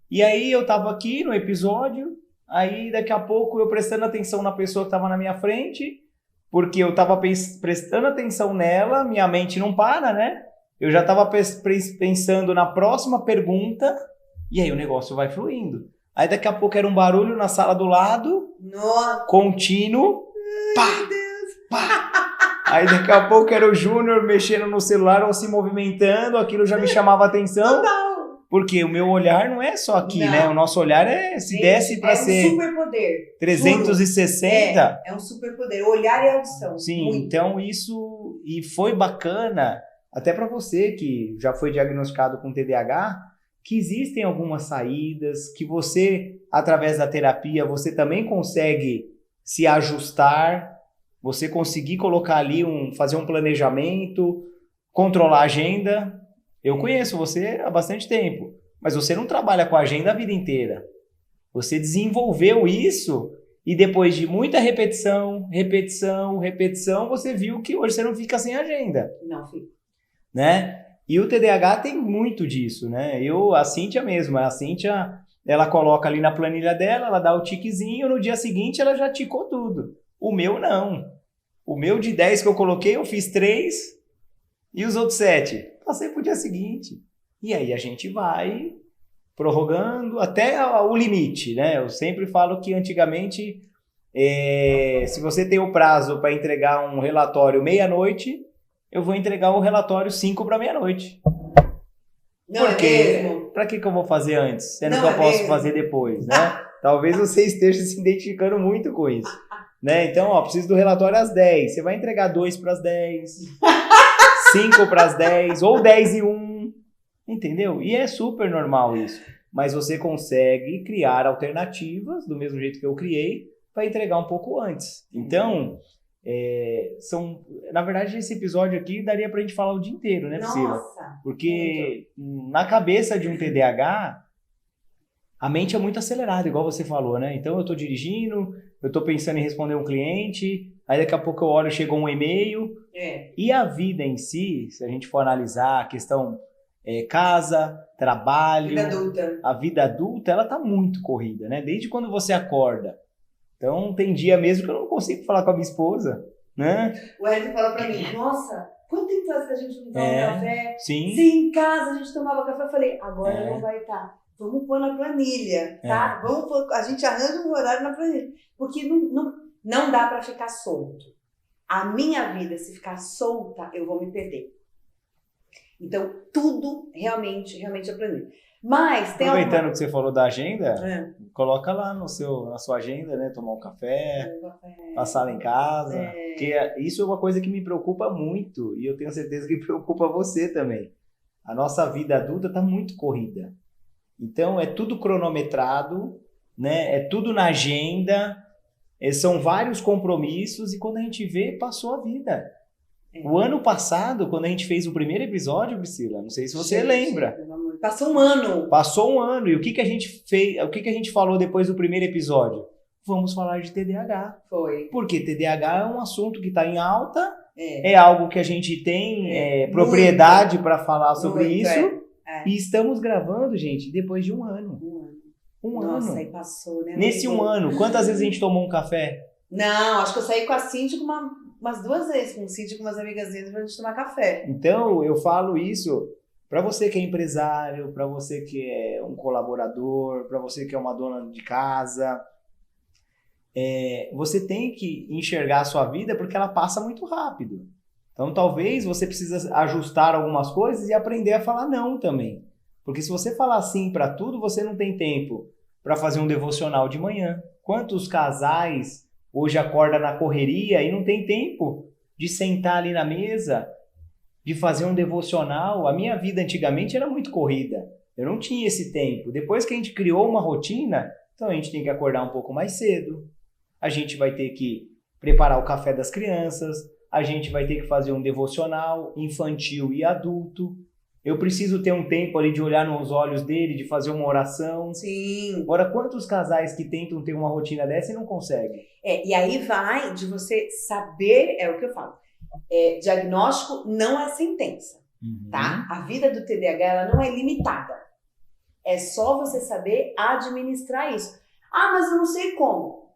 E aí eu tava aqui no episódio, aí daqui a pouco eu prestando atenção na pessoa que tava na minha frente, porque eu tava prestando atenção nela, minha mente não para, né? Eu já tava pensando na próxima pergunta, e aí o negócio vai fluindo. Aí daqui a pouco era um barulho na sala do lado, contínuo, pá, pá. Aí daqui a pouco era o Júnior mexendo no celular ou se movimentando, aquilo já me chamava a atenção. Porque o meu olhar não é só aqui, né? O nosso olhar se desse para ser... É um superpoder. 360. É um superpoder. Olhar e audição. Sim, muito. Então isso... E foi bacana, até para você que já foi diagnosticado com TDAH, que existem algumas saídas, que você, através da terapia, você também consegue se ajustar, você conseguir colocar ali, fazer um planejamento, controlar a agenda. Eu conheço você há bastante tempo, mas você não trabalha com a agenda a vida inteira. Você desenvolveu isso e depois de muita repetição, você viu que hoje você não fica sem agenda. Não fica. Né? E o TDAH tem muito disso, né? A Cíntia mesmo, ela coloca ali na planilha dela, ela dá o tiquezinho, no dia seguinte ela já ticou tudo. O meu não. O meu de 10 que eu coloquei, eu fiz 3 e os outros 7. Passei pro dia seguinte. E aí a gente vai prorrogando até o limite, né? Eu sempre falo que antigamente, se você tem o prazo para entregar um relatório meia-noite, eu vou entregar o relatório 5 para meia-noite. Não Por quê? É mesmo? Pra que eu vou fazer antes? Sendo Não que eu é posso mesmo? fazer depois, né? Talvez você esteja se identificando muito com isso. Né? Então, preciso do relatório às 10. Você vai entregar 2 para as 10, 5 para as 10, ou 10 e 1. Entendeu? E é super normal isso. Mas você consegue criar alternativas, do mesmo jeito que eu criei, para entregar um pouco antes. Então, na verdade, esse episódio aqui daria pra gente falar o dia inteiro, né, Priscila? Nossa! Porque na cabeça de um TDAH, a mente é muito acelerada, igual você falou, né? Então eu tô dirigindo, eu tô pensando em responder um cliente, aí daqui a pouco eu olho, chegou um e-mail. E a vida em si, se a gente for analisar a questão casa, trabalho, Vida adulta. A vida adulta, ela tá muito corrida, né? Desde quando você acorda. Então, tem dia mesmo que eu não consigo falar com a minha esposa, né? O Ed fala pra mim, nossa, quanto tempo faz que a gente não toma café? Sim. Se em casa a gente tomava café, eu falei, agora não vai estar. Vamos pôr na planilha, tá? A gente arranja um horário na planilha. Porque não dá pra ficar solto. A minha vida, se ficar solta, eu vou me perder. Então, tudo realmente é planilha. Mas tem aproveitando que você falou da agenda, coloca lá na sua agenda, né? Tomar um café, passar lá em casa. Porque isso é uma coisa que me preocupa muito e eu tenho certeza que preocupa você também. A nossa vida adulta está muito corrida. Então, é tudo cronometrado, né? É tudo na agenda, são vários compromissos e quando a gente vê, passou a vida. O ano passado, quando a gente fez o primeiro episódio, Priscila, não sei se você lembra, Passou um ano. Passou um ano. E o que que a gente fez? O que que a gente falou depois do primeiro episódio? Vamos falar de TDAH. Foi. Porque TDAH é um assunto que está em alta, É. é algo que a gente tem propriedade para falar sobre Muito, isso. E estamos gravando, gente, depois de um ano. Um Nossa, ano. aí passou, né? Nesse um ano, quantas vezes a gente tomou um café? Não, acho que eu saí com a Cindy umas 2 vezes, com o Cindy e com umas amigas dele pra gente tomar café. Então, eu falo isso para você que é empresário, para você que é um colaborador, para você que é uma dona de casa. Você tem que enxergar a sua vida porque ela passa muito rápido. Então, talvez você precise ajustar algumas coisas e aprender a falar não também. Porque se você falar sim para tudo, você não tem tempo para fazer um devocional de manhã. Quantos casais hoje acordam na correria e não tem tempo de sentar ali na mesa, de fazer um devocional? A minha vida antigamente era muito corrida. Eu não tinha esse tempo. Depois que a gente criou uma rotina, então a gente tem que acordar um pouco mais cedo. A gente vai ter que preparar o café das crianças. A gente vai ter que fazer um devocional infantil e adulto. Eu preciso ter um tempo ali de olhar nos olhos dele, de fazer uma oração. Sim. Agora, quantos casais que tentam ter uma rotina dessa e não conseguem? E aí vai de você saber, é o que eu falo, diagnóstico não é sentença, tá? A vida do TDAH, ela não é limitada. É só você saber administrar isso. Ah, mas eu não sei como.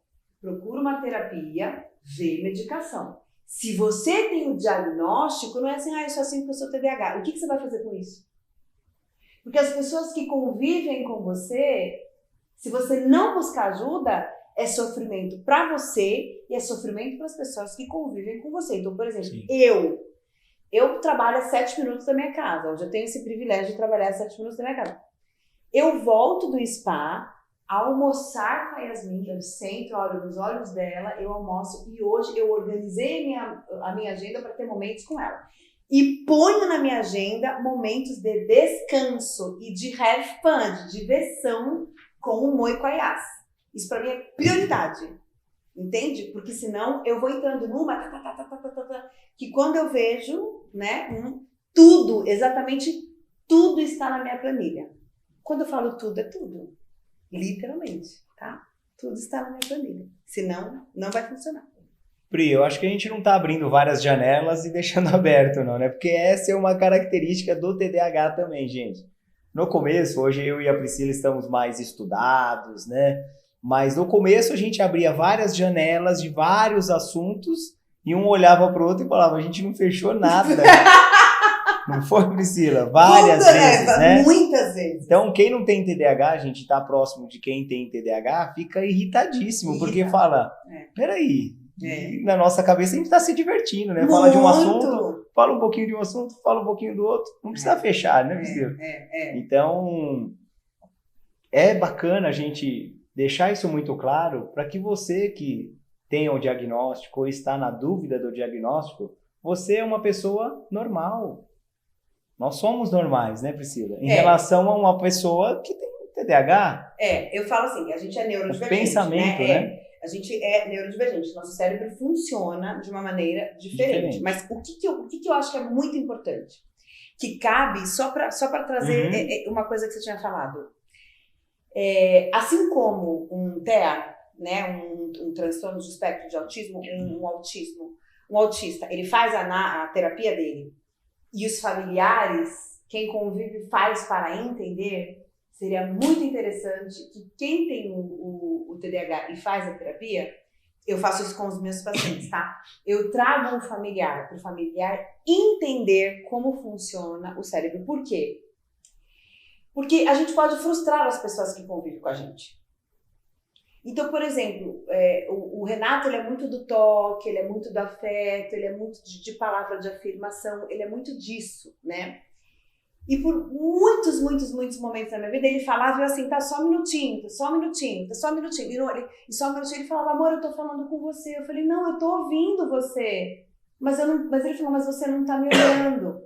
Procura uma terapia, vê medicação. Se você tem o diagnóstico, não é assim, eu sou assim porque eu sou TDAH. O que você vai fazer com isso? Porque as pessoas que convivem com você, se você não buscar ajuda, é sofrimento para você e é sofrimento para as pessoas que convivem com você. Então, por exemplo, eu trabalho a 7 minutos da minha casa. Hoje eu tenho esse privilégio de trabalhar a 7 minutos da minha casa. Eu volto do spa, almoçar com a Yasmin, eu sento, olho nos olhos dela, eu almoço e hoje eu organizei a minha agenda para ter momentos com ela. E ponho na minha agenda momentos de descanso e de have fun, de diversão com o Mo e com a Yas. Isso para mim é prioridade, entende? Porque senão eu vou entrando numa que quando eu vejo, né, tudo, exatamente tudo está na minha planilha. Quando eu falo tudo, é tudo. Literalmente, tá? Tudo está na minha planilha. Senão, não vai funcionar. Pri, eu acho que a gente não tá abrindo várias janelas e deixando aberto, não, né? Porque essa é uma característica do TDAH também, gente. No começo, hoje eu e a Priscila estamos mais estudados, né? Mas no começo a gente abria várias janelas de vários assuntos e um olhava pro outro e falava, a gente não fechou nada. Não foi, Priscila? Várias vezes, né? Muitas vezes. Então, quem não tem TDAH, a gente tá próximo de quem tem TDAH, fica irritadíssimo, porque fala, peraí, na nossa cabeça a gente tá se divertindo, né? Fala de um assunto, fala um pouquinho de um assunto, fala um pouquinho do outro, não precisa fechar, né, Priscila? Então, é bacana a gente deixar isso muito claro para que você que tem o diagnóstico ou está na dúvida do diagnóstico, você é uma pessoa normal. Nós somos normais, né, Priscila? Em relação a uma pessoa que tem TDAH. Eu falo assim, que a gente é neurodivergente. O pensamento, né? A gente é neurodivergente. Nosso cérebro funciona de uma maneira diferente. Mas o que eu acho que é muito importante? Que cabe, só para trazer uma coisa que você tinha falado. Assim como um TEA, né, um transtorno de espectro de autismo, um autista, ele faz a terapia dele, e os familiares, quem convive faz para entender, seria muito interessante que quem tem o TDAH e faz a terapia, eu faço isso com os meus pacientes, tá? Eu trago um familiar para o familiar entender como funciona o cérebro. Por quê? Porque a gente pode frustrar as pessoas que convivem com a gente. Então, por exemplo, o Renato, ele é muito do toque, ele é muito do afeto, ele é muito de palavra de afirmação, ele é muito disso, né? E por muitos momentos da minha vida, ele falava assim, tá só um minutinho, E só um minutinho, ele falava, amor, eu tô falando com você. Eu falei, não, eu tô ouvindo você. Mas ele falou, mas você não tá me olhando.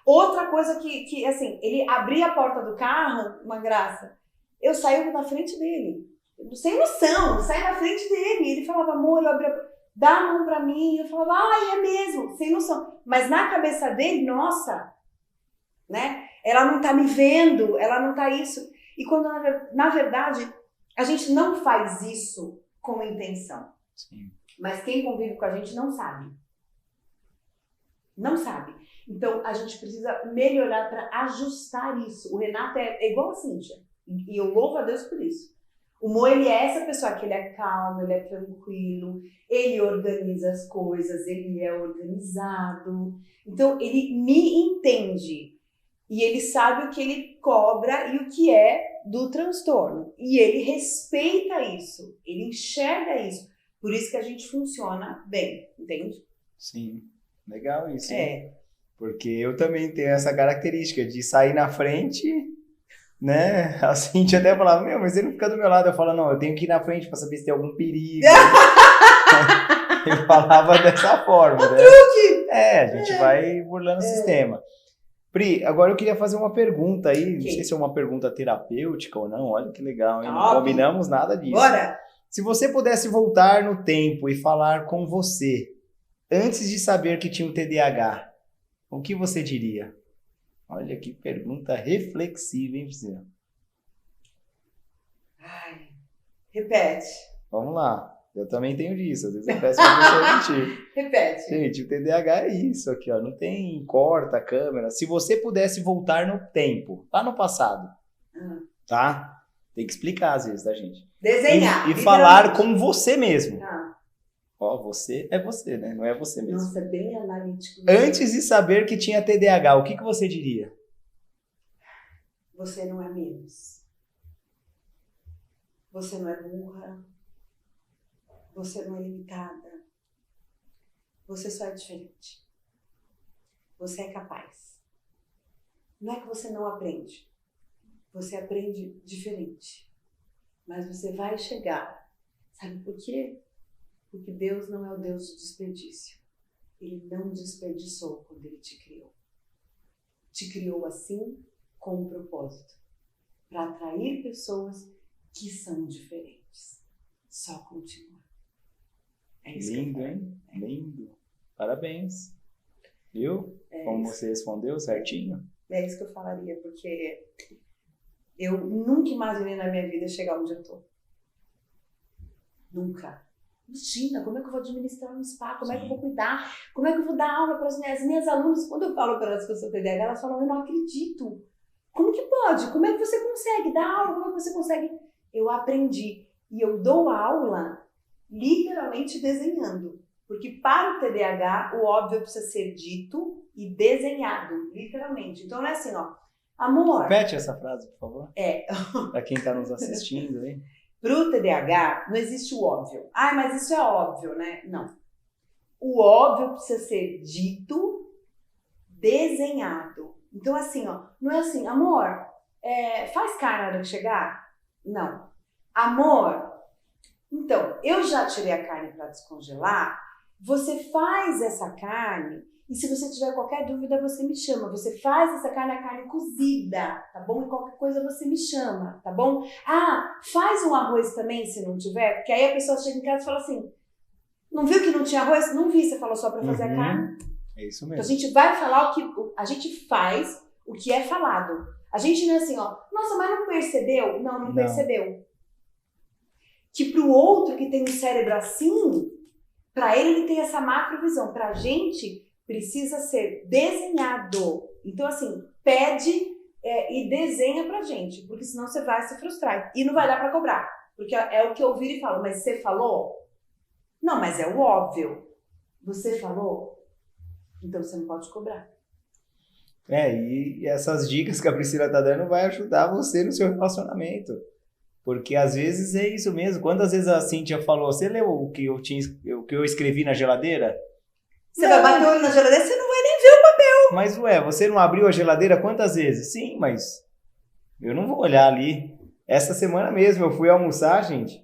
Outra coisa que assim, ele abria a porta do carro, uma graça, eu saí na frente dele, sem noção, saí na frente dele, ele falava, amor, dá a mão pra mim, eu falava, é mesmo, sem noção, mas na cabeça dele, nossa, né? Ela não tá me vendo, ela não tá isso. E quando, na verdade, a gente não faz isso com intenção. Sim. Mas quem convive com a gente não sabe. Não sabe. Então, a gente precisa melhorar para ajustar isso. O Renato é igual a Cíntia. E eu louvo a Deus por isso. O Mo, ele é essa pessoa que ele é calmo, ele é tranquilo, ele organiza as coisas, ele é organizado. Então, ele me entende. E ele sabe o que ele cobra e o que é do transtorno. E ele respeita isso. Ele enxerga isso. Por isso que a gente funciona bem, entende? Sim, legal isso. É. Porque eu também tenho essa característica de sair na frente, né? A Cintia até falava, mas ele não fica do meu lado. Eu falo, não, eu tenho que ir na frente para saber se tem algum perigo. Ele falava dessa forma, né? A gente vai burlando o sistema. Pri, agora eu queria fazer uma pergunta aí, não sei se é uma pergunta terapêutica ou não, olha que legal, hein? Não combinamos nada disso. Bora! Se você pudesse voltar no tempo e falar com você, antes de saber que tinha o TDAH, o que você diria? Olha que pergunta reflexiva, hein, Priscila? Ai, repete. Vamos lá. Eu também tenho disso, às vezes eu peço pra você mentir. Repete. Gente, o TDAH é isso aqui, ó. Não tem corta a câmera. Se você pudesse voltar no tempo, lá no passado, tá? Tem que explicar às vezes, tá, gente? Desenhar. E falar com você mesmo. Ah. Ó, você é você, né? Não é você mesmo. Nossa, é bem analítico. Antes de saber que tinha TDAH, o que você diria? Você não é menos. Você não é burra. Você não é limitada. Você só é diferente. Você é capaz. Não é que você não aprende. Você aprende diferente. Mas você vai chegar. Sabe por quê? Porque Deus não é o Deus do desperdício. Ele não desperdiçou quando Ele te criou. Te criou assim, com um propósito. Para atrair pessoas que são diferentes. Só continua. É isso. Lindo, hein? Lindo. Parabéns. Viu? Como você respondeu certinho? É isso que eu falaria, porque eu nunca imaginei na minha vida chegar onde eu tô. Nunca. Imagina, como é que eu vou administrar um spa? Como é que eu vou cuidar? Como é que eu vou dar aula para as minhas alunas? Quando eu falo para elas que eu sou TDAH, elas falam, eu não acredito. Como que pode? Como é que você consegue dar aula? Como é que você consegue? Eu aprendi. E eu dou aula literalmente desenhando. Porque para o TDAH, o óbvio precisa ser dito e desenhado, literalmente. Então não é assim, ó. Amor. Repete essa frase, por favor. Para quem está nos assistindo aí. Para o TDAH, não existe o óbvio. Ah, mas isso é óbvio, né? Não. O óbvio precisa ser dito, desenhado. Então, assim, ó, não é assim, amor, faz carne na hora que chegar? Não. Amor, então, eu já tirei a carne para descongelar, você faz essa carne e se você tiver qualquer dúvida, você me chama. Você faz essa carne, a carne cozida, tá bom? E qualquer coisa você me chama, tá bom? Ah, faz um arroz também, se não tiver, porque aí a pessoa chega em casa e fala assim, não viu que não tinha arroz? Não vi, você falou só para fazer a carne. É isso mesmo. Então a gente vai falar a gente faz o que é falado. A gente não é assim, ó, nossa, mas não percebeu? Não percebeu. Que pro outro que tem um cérebro assim, para ele tem essa macrovisão. Pra gente, precisa ser desenhado. Então, assim, pede e desenha pra gente, porque senão você vai se frustrar. E não vai dar pra cobrar. Porque é o que eu viro e falo, mas você falou? Não, mas é o óbvio. Você falou? Então você não pode cobrar. E essas dicas que a Priscila tá dando vai ajudar você no seu relacionamento. Porque às vezes é isso mesmo. Quantas vezes a Cíntia falou, você leu o que eu escrevi na geladeira? Você vai bater o olho na geladeira, você não vai nem ver o papel. Mas você não abriu a geladeira quantas vezes? Sim, mas eu não vou olhar ali. Essa semana mesmo eu fui almoçar, gente,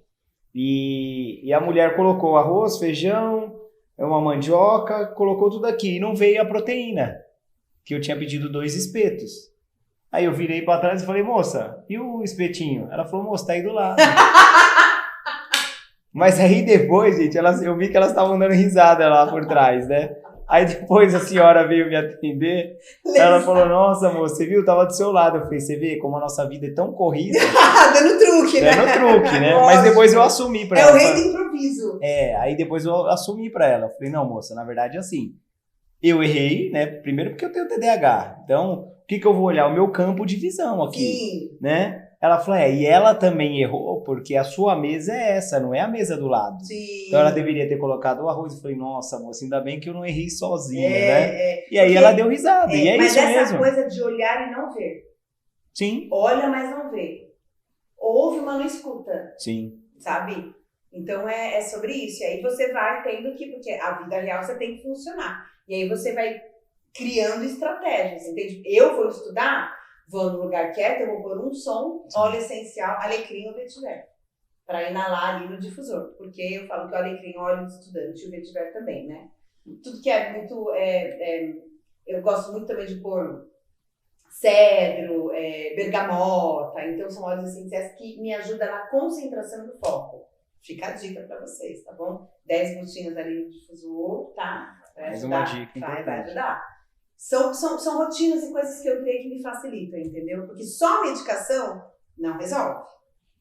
e a mulher colocou arroz, feijão, uma mandioca, colocou tudo aqui e não veio a proteína, que eu tinha pedido 2 espetos. Aí eu virei pra trás e falei, moça, e o espetinho? Ela falou, moça, tá aí do lado. Mas aí depois, gente, eu vi que elas estavam dando risada lá por trás, né? Aí depois a senhora veio me atender, ela falou, nossa, moça, você viu? Tava do seu lado. Eu falei, você vê como a nossa vida é tão corrida. Dando truque, né? Dando truque, né? Mas depois eu assumi pra É ela. o rei do improviso. Aí depois eu assumi pra ela. Eu falei, não, moça, na verdade é assim. Eu errei, né? Primeiro porque eu tenho TDAH. Então, o que eu vou olhar? O meu campo de visão aqui, Sim. né? Ela falou, e ela também errou porque a sua mesa é essa, não é a mesa do lado. Sim. Então ela deveria ter colocado o arroz. Eu falei, nossa, moça, ainda bem que eu não errei sozinha, né? E aí ela deu risada, e é mas isso mesmo. Mas essa coisa de olhar e não ver. Sim. Olha, mas não vê. Ouve, mas não escuta. Sim. Sabe? Então é sobre isso. E aí você vai tendo que, porque a vida real você tem que funcionar. E aí você vai criando estratégias, entende? Eu vou estudar, vou num lugar quieto, eu vou pôr um som, óleo essencial, alecrim ou vetiver, para inalar ali no difusor. Porque eu falo que o alecrim é óleo de estudante e o vetiver também, né? Tudo que é muito... eu gosto muito também de pôr cedro, bergamota, então são óleos essenciais que me ajudam na concentração do foco. Fica a dica para vocês, tá bom? 10 gotinhas ali no difusor, tá? Mais uma dica importante. Vai ajudar. São rotinas e coisas que eu creio que me facilitam, entendeu? Porque só a medicação não resolve.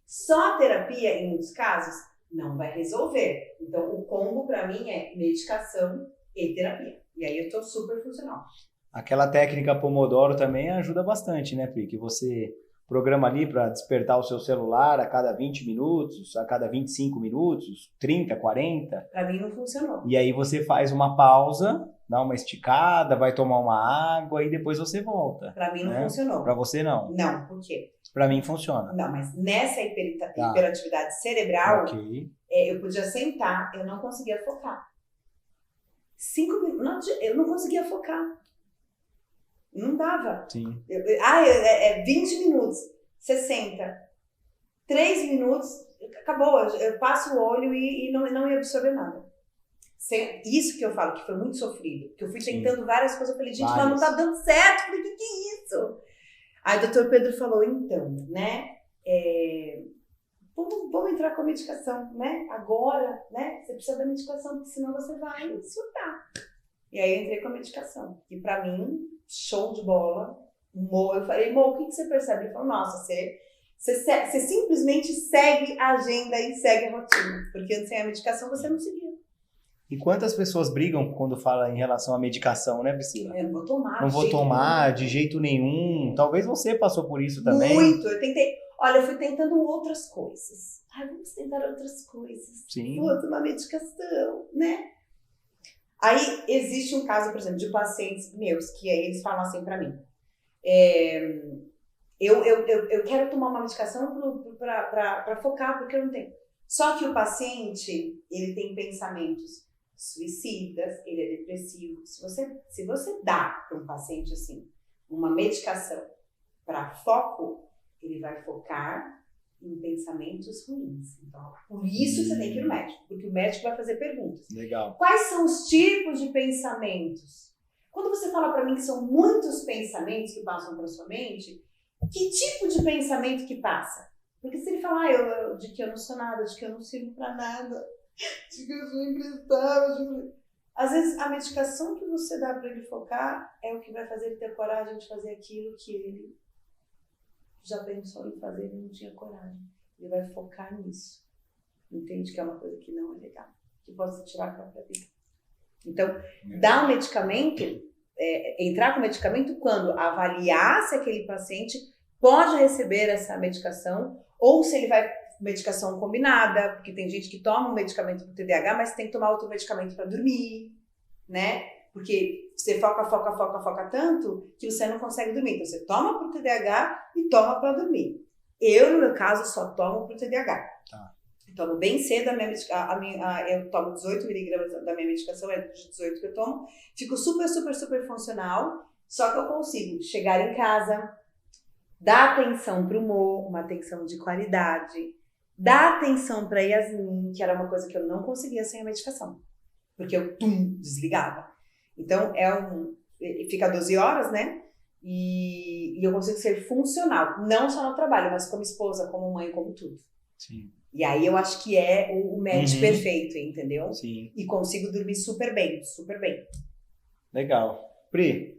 Só a terapia, em muitos casos, não vai resolver. Então, o combo para mim é medicação e terapia. E aí eu tô super funcional. Aquela técnica Pomodoro também ajuda bastante, né, Pri? Que você programa ali para despertar o seu celular a cada 20 minutos, a cada 25 minutos, 30, 40. Para mim não funcionou. E aí você faz uma pausa, dá uma esticada, vai tomar uma água e depois você volta. Para mim não funcionou. Para você não? Não, por quê? Para mim funciona. Não, mas nessa hiperatividade cerebral, eu podia sentar, eu não conseguia focar. 5 minutos, eu não conseguia focar. Não dava. Sim. 20 minutos, 60. 3 minutos, acabou. Eu passo o olho e não ia absorver nada. Isso que eu falo, que foi muito sofrido. Que eu fui tentando várias coisas. Eu falei, gente, mas não tá dando certo. Eu falei, o que é isso? Aí o doutor Pedro falou, então, né? Vamos entrar com a medicação, né? Agora, né? Você precisa da medicação, porque senão você vai surtar. E aí eu entrei com a medicação. E pra mim, show de bola. Eu falei, o que você percebe? Ele falou, nossa, você simplesmente segue a agenda e segue a rotina. Porque sem a medicação você não seguia. E quantas pessoas brigam quando fala em relação à medicação, né, Priscila? Eu não vou tomar. Não vou tomar de jeito nenhum. Talvez você passou por isso também. Muito. Eu fui tentando outras coisas. Vamos tentar outras coisas. Sim. Vou tomar medicação, né? Aí existe um caso, por exemplo, de pacientes meus, que eles falam assim pra mim. Eu quero tomar uma medicação pra focar, porque eu não tenho. Só que o paciente, ele tem pensamentos suicidas, ele é depressivo. Se você dá para um paciente assim uma medicação para foco, ele vai focar em pensamentos ruins. Então, por isso você tem que ir no médico, porque o médico vai fazer perguntas. Legal. Quais são os tipos de pensamentos? Quando você fala para mim que são muitos pensamentos que passam para sua mente, que tipo de pensamento que passa? Porque se ele falar de que eu não sou nada, de que eu não sirvo para nada, de que eu sou imprestável, às vezes a medicação que você dá para ele focar é o que vai fazer ele ter coragem de fazer aquilo que ele já pensou em fazer e não tinha coragem. Ele vai focar nisso. Entende que é uma coisa que não é legal, que pode tirar a própria vida. Então, dar um medicamento, entrar com medicamento quando avaliar se aquele paciente pode receber essa medicação ou se ele vai medicação combinada, porque tem gente que toma um medicamento para o TDAH, mas tem que tomar outro medicamento para dormir, né? Porque você foca tanto que você não consegue dormir. Então, você toma para o TDAH e toma para dormir. Eu, no meu caso, só tomo para o TDAH. Tá. Eu tomo bem cedo eu tomo 18 miligramas da minha medicação, é de 18 que eu tomo. Fico super, super, super funcional, só que eu consigo chegar em casa, dar atenção para o humor, uma atenção de qualidade, dar atenção para Yasmin, que era uma coisa que eu não conseguia sem a medicação, porque eu desligava. Então, fica 12 horas, né? E eu consigo ser funcional, não só no trabalho, mas como esposa, como mãe, como tudo. Sim. E aí eu acho que é o match perfeito, entendeu? Sim. E consigo dormir super bem, super bem. Legal. Pri,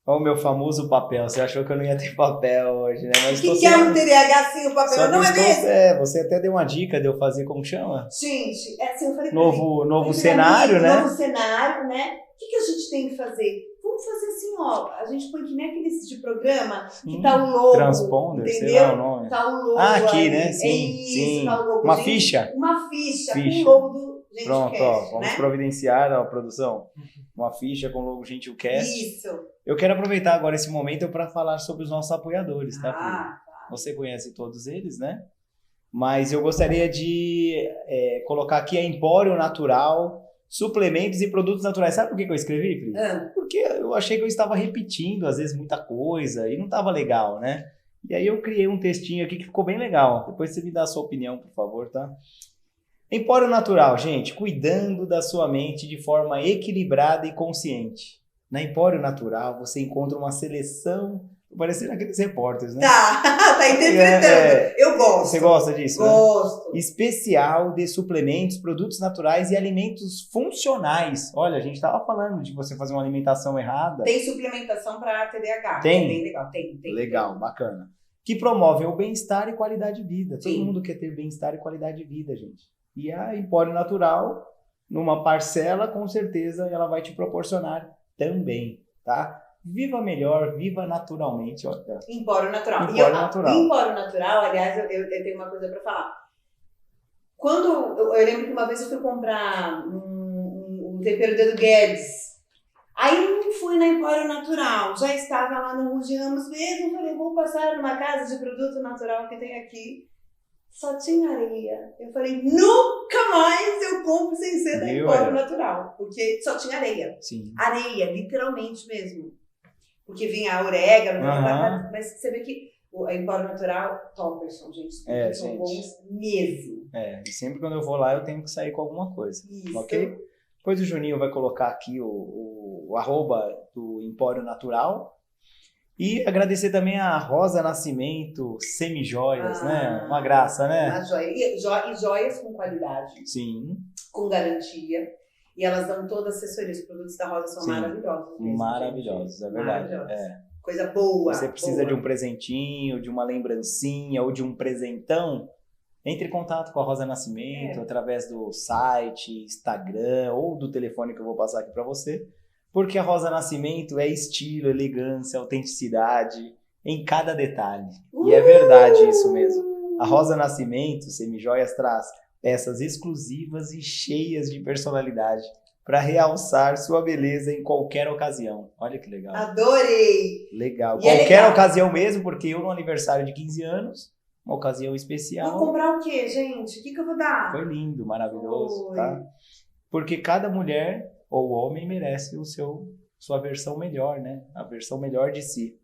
olha o meu famoso papel. Você achou que eu não ia ter papel hoje, né? Mas O que é um TDAH sem o papel? Não é mesmo? Você até deu uma dica de eu fazer, como chama? Gente, assim, eu falei Novo cenário, né? Novo cenário, né? O que a gente tem que fazer? Vamos fazer assim, ó. A gente põe que nem aqueles de programa que tá o logo. Transponder, entendeu? sei lá o nome. Tá o logo. Aqui, ali. né? Sim, É isso, sim. tá o logo. Uma gente, ficha? Uma ficha com Ficha. o logo do GentilCast. Pronto, ó. Vamos né? providenciar a produção. Uma ficha com o logo GentilCast. Isso. Eu quero aproveitar agora esse momento para falar sobre os nossos apoiadores, tá, Pri? Tá. Você conhece todos eles, né? Mas eu gostaria de colocar aqui a Empório Natural, suplementos e produtos naturais. Sabe por que eu escrevi, Pri? Porque eu achei que eu estava repetindo, às vezes, muita coisa e não estava legal, né? E aí eu criei um textinho aqui que ficou bem legal. Depois você me dá a sua opinião, por favor, tá? Empório Natural, gente, cuidando da sua mente de forma equilibrada e consciente. Na Empório Natural, você encontra uma seleção, parecendo aqueles repórteres, né? Tá interpretando. Eu gosto. Você gosta disso, Gosto. né? Especial de suplementos, produtos naturais e alimentos funcionais. Olha, a gente estava falando de você fazer uma alimentação errada. Tem suplementação para TDAH. Tem? É bem legal. Tem. Legal, bacana. Que promovem o bem-estar e qualidade de vida. Todo Sim. mundo quer ter bem-estar e qualidade de vida, gente. E a Empório Natural, numa parcela, com certeza, ela vai te proporcionar também, tá? Viva melhor, viva naturalmente. Olha. Empório Natural. Natural. Empório Natural, aliás, eu tenho uma coisa para falar. Quando eu lembro que uma vez eu fui comprar um tempero dedo Guedes. Aí não fui na Empório Natural. Já estava lá no Rua de Ramos mesmo. Falei, vou passar numa casa de produto natural que tem aqui. Só tinha areia. Eu falei, nunca mais eu compro sem ser da Empório Natural. Porque só tinha areia. Sim. Areia, literalmente mesmo. Porque vinha orégano, mas você vê que a Empório Natural, Topperson, gente. São bons mesmo. E sempre quando eu vou lá eu tenho que sair com alguma coisa. Isso. Ok? Depois o Juninho vai colocar aqui o arroba do Empório Natural. E agradecer também a Rosa Nascimento, Semijoias, né? Uma graça, né? Uma joia. E joias com qualidade. Sim. Com garantia. E elas dão toda a assessoria. Os produtos da Rosa são maravilhosos mesmo. Maravilhosos, é verdade. Maravilhosos. Coisa boa. Você precisa de um presentinho, de uma lembrancinha ou de um presentão, entre em contato com a Rosa Nascimento através do site, Instagram ou do telefone que eu vou passar aqui para você. Porque a Rosa Nascimento é estilo, elegância, autenticidade em cada detalhe. E é verdade isso mesmo. A Rosa Nascimento, Semijoias, traz peças exclusivas e cheias de personalidade para realçar sua beleza em qualquer ocasião. Olha que legal. Adorei! Legal. Qualquer ocasião mesmo, porque eu no aniversário de 15 anos, uma ocasião especial. Vou comprar o quê, gente? O que eu vou dar? Foi lindo, maravilhoso, tá? Porque cada mulher ou homem merece sua versão melhor, né? A versão melhor de si.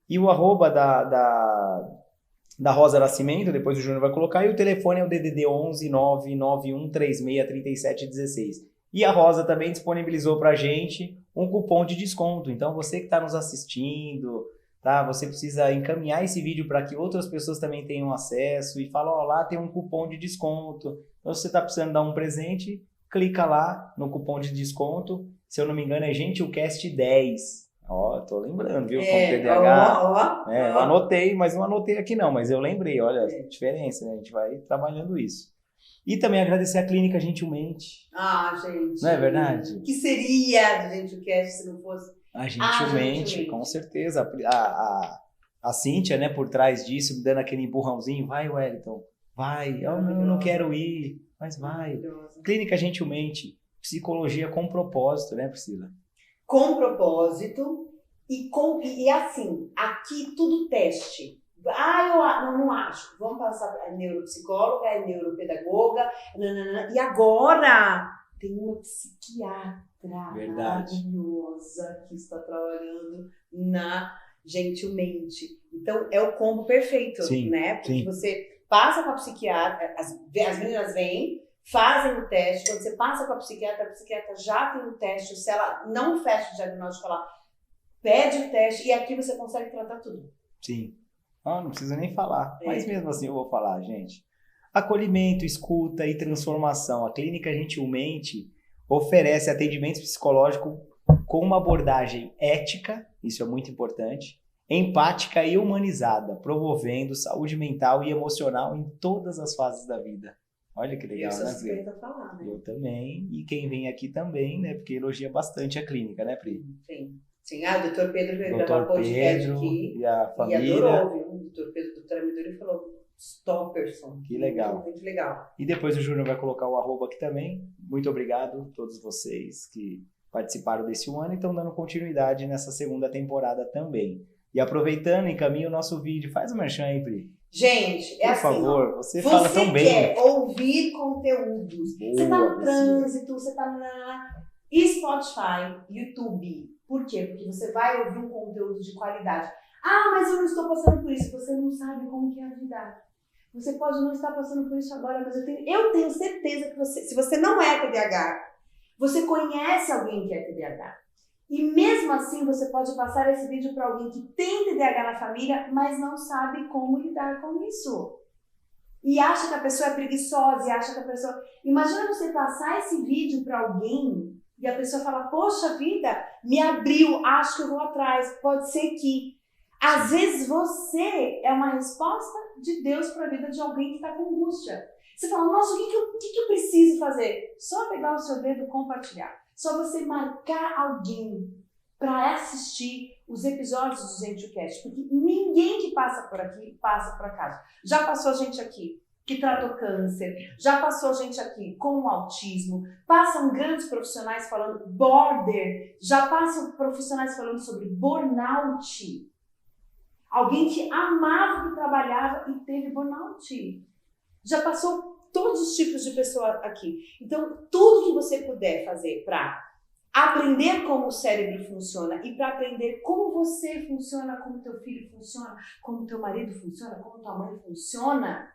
E o arroba da Rosa Nascimento, depois o Júnior vai colocar, e o telefone é o DDD 11 991 36 37 16. E a Rosa também disponibilizou pra gente um cupom de desconto. Então você que está nos assistindo, tá? Você precisa encaminhar esse vídeo para que outras pessoas também tenham acesso e fala, ó, lá tem um cupom de desconto. Então se você está precisando dar um presente, clica lá no cupom de desconto. Se eu não me engano, é GentilCast10. Ó, tô lembrando, viu? Com TDAH. Eu anotei, mas não anotei aqui não, mas eu lembrei. Olha a diferença, né? A gente vai trabalhando isso. E também agradecer a Clínica Gentilmente. Gente. Não é verdade? O que seria do GentilCast se não fosse... A Gentilmente, com certeza. A Cíntia, né, por trás disso, me dando aquele empurrãozinho. Vai, Wellington, vai. Eu não quero ir, mas vai. Clínica Gentilmente. Psicologia com propósito, né, Priscila? Com propósito e assim, aqui tudo teste. Eu não acho. Vamos passar a neuropsicóloga, a neuropedagoga, e agora tem uma psiquiatra maravilhosa que está trabalhando na Gentilmente. Então é o combo perfeito, né? Porque você passa com a psiquiatra, as meninas vêm, fazem o teste. Quando você passa com a psiquiatra já tem o teste. Se ela não fecha o diagnóstico, ela pede o teste e aqui você consegue tratar tudo. Sim. Não precisa nem falar. Mas mesmo assim eu vou falar, gente. Acolhimento, escuta e transformação. A Clínica Gentilmente oferece atendimento psicológico com uma abordagem ética, isso é muito importante, empática e humanizada, promovendo saúde mental e emocional em todas as fases da vida. Olha que legal, né, Pri? Falar, né? Eu também, e quem vem aqui também, né, porque elogia bastante a clínica, né, Pri? Sim. Sim, o doutor Pedro veio Dr. gravar podcast Pedro aqui e a família. e adorou, viu? O doutor Pedro, doutor Amidori falou, Stopperson. Que legal. Muito legal. E depois o Júnior vai colocar o arroba aqui também. Muito obrigado a todos vocês que participaram desse ano e estão dando continuidade nessa segunda temporada também. E aproveitando, encaminha o nosso vídeo. Faz o merchan aí, Pri. Gente, é Por assim, favor, você fala tão bem. Você quer ouvir conteúdos. Boa, você tá no Priscila. trânsito, você tá e Spotify, YouTube. Por quê? Porque você vai ouvir um conteúdo de qualidade. Ah, mas eu não estou passando por isso. Você não sabe como que é a vida. Você pode não estar passando por isso agora, mas eu tenho certeza que você, se você não é TDAH, você conhece alguém que é TDAH. E mesmo assim, você pode passar esse vídeo para alguém que tem TDAH na família, mas não sabe como lidar com isso. E acha que a pessoa é preguiçosa, e acha que a pessoa... Imagina você passar esse vídeo para alguém e a pessoa fala, poxa vida, me abriu, acho que eu vou atrás, pode ser que... Às vezes você é uma resposta de Deus para a vida de alguém que está com angústia. Você fala, nossa, o que eu preciso fazer? Só pegar o seu dedo e compartilhar. Só você marcar alguém para assistir os episódios do GentleCast. Porque ninguém que passa por aqui passa por acaso. Já passou gente aqui que tratou câncer, já passou gente aqui com autismo, passam grandes profissionais falando border, já passam profissionais falando sobre burnout. Alguém que amava o que trabalhava e teve burnout. Já passou todos os tipos de pessoa aqui. Então, tudo que você puder fazer para aprender como o cérebro funciona e para aprender como você funciona, como teu filho funciona, como teu marido funciona, como tua mãe funciona,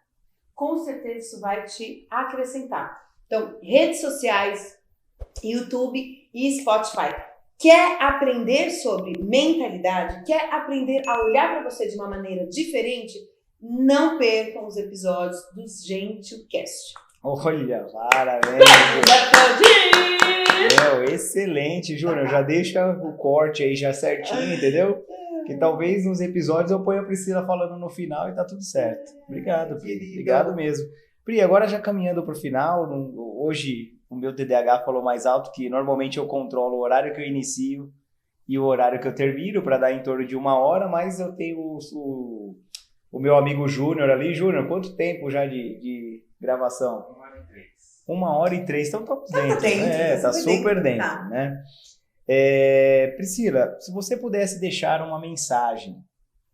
com certeza isso vai te acrescentar. Então, redes sociais, YouTube e Spotify. Quer aprender sobre mentalidade? Quer aprender a olhar para você de uma maneira diferente? Não percam os episódios do GentleCast. Olha, parabéns. Excelente, Júnior. Já deixa o corte aí já certinho, entendeu? Que talvez nos episódios eu ponha a Priscila falando no final e tá tudo certo. Obrigado, Pri. Obrigado mesmo. Pri, agora já caminhando pro final, hoje o meu TDAH falou mais alto que normalmente eu controlo o horário que eu inicio e o horário que eu termino para dar em torno de 1 hora, mas eu tenho o meu amigo Júnior ali. Júnior, quanto tempo já de gravação? 1h03. Então estamos dentro. Tá super dentro, né? Priscila, se você pudesse deixar uma mensagem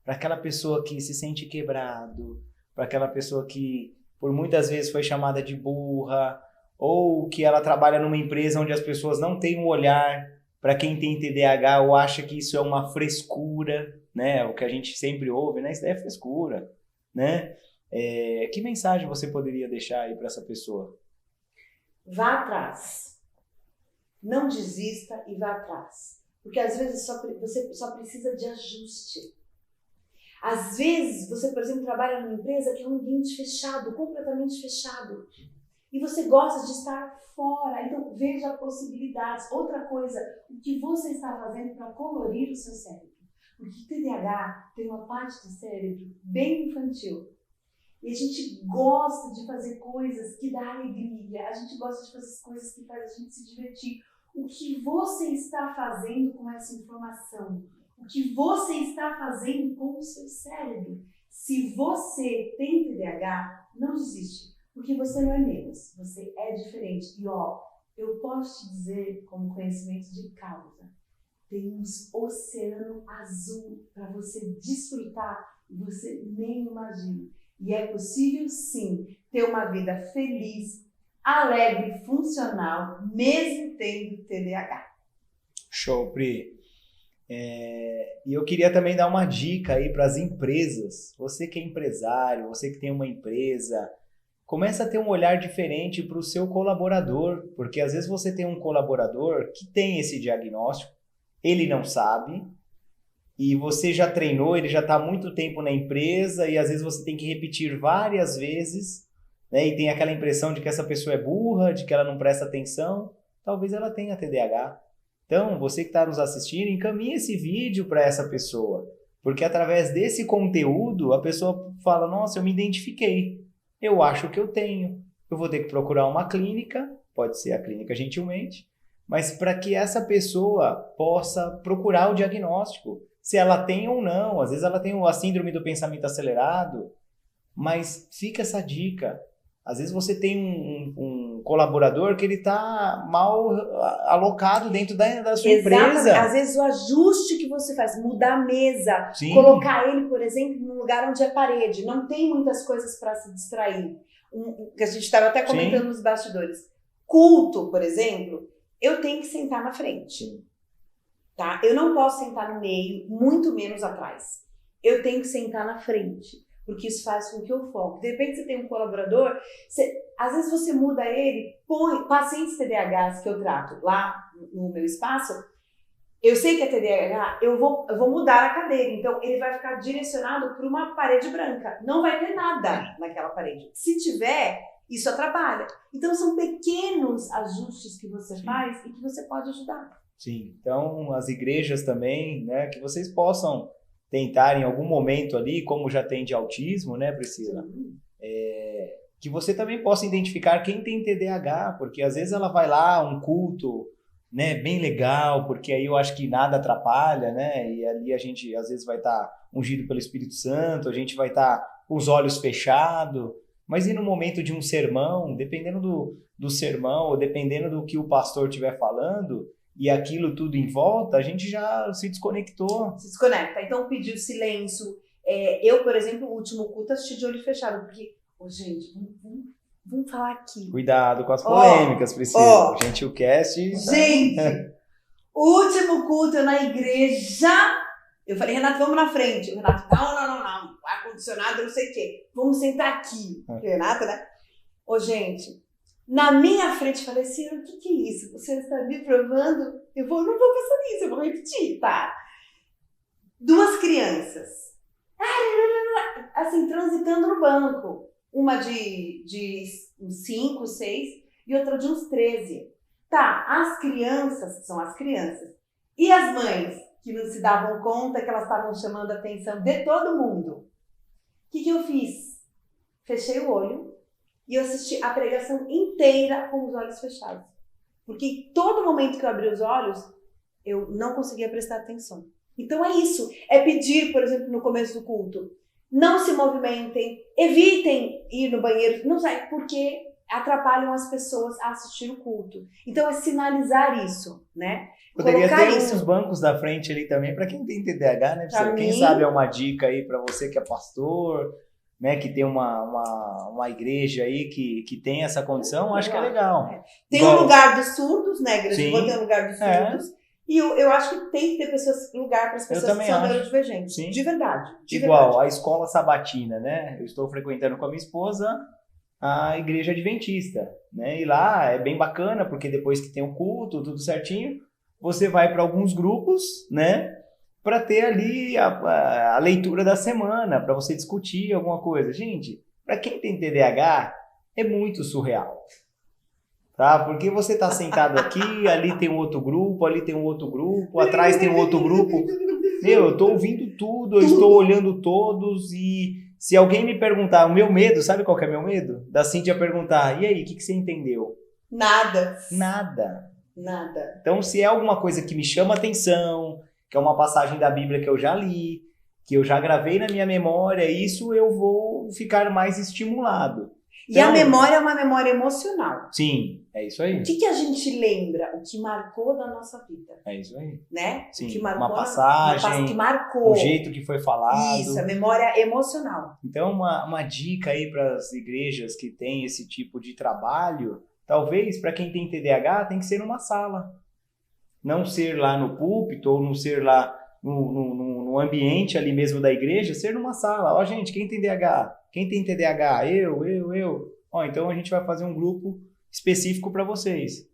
para aquela pessoa que se sente quebrado, para aquela pessoa que por muitas vezes foi chamada de burra, ou que ela trabalha numa empresa onde as pessoas não têm um olhar para quem tem TDAH ou acha que isso é uma frescura, né? O que a gente sempre ouve, né? Isso daí é frescura, né? Que mensagem você poderia deixar aí para essa pessoa? Vá atrás. Não desista e vá atrás. Porque às vezes você só precisa de ajuste. Às vezes você, por exemplo, trabalha numa empresa que é um ambiente fechado, completamente fechado. E você gosta de estar fora, então veja possibilidades. Outra coisa, o que você está fazendo para colorir o seu cérebro. Porque o TDAH tem uma parte do cérebro bem infantil. E a gente gosta de fazer coisas que dão alegria, a gente gosta de fazer coisas que fazem a gente se divertir. O que você está fazendo com essa informação? O que você está fazendo com o seu cérebro? Se você tem TDAH, não desiste. Porque você não é menos, você é diferente. E eu posso te dizer, como conhecimento de causa, tem um oceano azul para você desfrutar e você nem imagina. E é possível sim ter uma vida feliz, alegre, funcional, mesmo tendo TDAH. Show, Pri. E eu queria também dar uma dica aí para as empresas. Você que é empresário, você que tem uma empresa, começa a ter um olhar diferente para o seu colaborador, porque às vezes você tem um colaborador que tem esse diagnóstico, ele não sabe, e você já treinou, ele já está há muito tempo na empresa, e às vezes você tem que repetir várias vezes, né, e tem aquela impressão de que essa pessoa é burra, de que ela não presta atenção. Talvez ela tenha TDAH, Então, você que está nos assistindo, encaminhe esse vídeo para essa pessoa. Porque através desse conteúdo, a pessoa fala, nossa, eu me identifiquei. Eu acho que eu tenho. Eu vou ter que procurar uma clínica, pode ser a clínica Gentilmente, mas para que essa pessoa possa procurar o diagnóstico. Se ela tem ou não. Às vezes ela tem a síndrome do pensamento acelerado, mas fica essa dica. Às vezes você tem um colaborador que ele está mal alocado dentro da sua empresa. Às vezes o ajuste que você faz, mudar a mesa, Sim. Colocar ele, por exemplo, num lugar onde é parede, não tem muitas coisas para se distrair. Que a gente estava até comentando nos bastidores. Culto, por exemplo, eu tenho que sentar na frente. Tá? Eu não posso sentar no meio, muito menos atrás. Eu tenho que sentar na frente. Porque isso faz com que eu foque. De repente você tem um colaborador, às vezes você muda ele, põe pacientes TDAHs que eu trato lá no meu espaço, eu sei que é TDAH, eu vou mudar a cadeira, então ele vai ficar direcionado para uma parede branca, não vai ter nada naquela parede. Se tiver, isso atrapalha. Então são pequenos ajustes que você faz e que você pode ajudar. Sim, então as igrejas também, né, que vocês possam tentar em algum momento ali, como já tem de autismo, né, Priscila? Que você também possa identificar quem tem TDAH, porque às vezes ela vai lá, um culto, né, bem legal, porque aí eu acho que nada atrapalha, né, e ali a gente às vezes vai estar ungido pelo Espírito Santo, a gente vai estar com os olhos fechados, mas e no momento de um sermão, dependendo do sermão, ou dependendo do que o pastor estiver falando, e aquilo tudo em volta, a gente já se desconectou. Se desconecta. Então, pedir silêncio. Eu, por exemplo, o último culto assisti de olho fechado, porque, gente, vamos falar aqui. Cuidado com as polêmicas, Priscila. Gentilcast. Gente, o último culto na igreja, eu falei, Renato, vamos na frente. O Renato, não. Ar-condicionado, não sei o quê. Vamos sentar aqui. Renato, né? Gente, na minha frente, falei, Senhor, o que é isso? Você está me provando? Eu não vou passar nisso, eu vou repetir, tá? 2 crianças, assim, transitando no banco. Uma de 5, 6 e outra de uns 13. Tá, as crianças, são as crianças. E as mães, que não se davam conta que elas estavam chamando a atenção de todo mundo. O que eu fiz? Fechei o olho. E eu assisti a pregação inteira com os olhos fechados. Porque todo momento que eu abri os olhos, eu não conseguia prestar atenção. Então é isso. É pedir, por exemplo, no começo do culto, não se movimentem, evitem ir no banheiro, não sai, porque atrapalham as pessoas a assistir o culto. Então é sinalizar isso, né? Poderia ter uns bancos da frente ali também para quem tem TDAH, né? Quem sabe é uma dica aí para você que é pastor, né, que tem uma igreja aí que tem essa condição, acho que é legal. Tem um lugar dos surdos, né, igreja? Tem um lugar dos surdos. E eu acho que tem que ter lugar para as pessoas que são neurodivergentes. Sim. De verdade. Igual a escola sabatina, né? Eu estou frequentando com a minha esposa a igreja adventista, né? E lá é bem bacana, porque depois que tem o culto, tudo certinho, você vai para alguns grupos, né? Para ter ali a leitura da semana, para você discutir alguma coisa. Gente, para quem tem TDAH, é muito surreal. Tá? Porque você está sentado aqui, ali tem um outro grupo, ali tem um outro grupo, atrás tem um outro grupo. Eu estou ouvindo tudo, eu estou olhando todos e se alguém me perguntar, o meu medo, sabe qual que é o meu medo? Da Cíntia perguntar, e aí, o que você entendeu? Nada. Então, se é alguma coisa que me chama atenção, que é uma passagem da Bíblia que eu já li, que eu já gravei na minha memória, isso eu vou ficar mais estimulado. E a memória é uma memória emocional. Sim, é isso aí. O que a gente lembra? O que marcou da nossa vida. É isso aí. Né? Sim, o que marcou uma passagem, que marcou. O jeito que foi falado. Isso, a memória emocional. Então, uma dica aí para as igrejas que têm esse tipo de trabalho, talvez para quem tem TDAH, tem que ser numa sala. Não ser lá no púlpito ou não ser lá no ambiente ali mesmo da igreja, ser numa sala. Ó, gente, quem tem TDAH? Quem tem TDAH? Eu. Ó, então a gente vai fazer um grupo específico para vocês.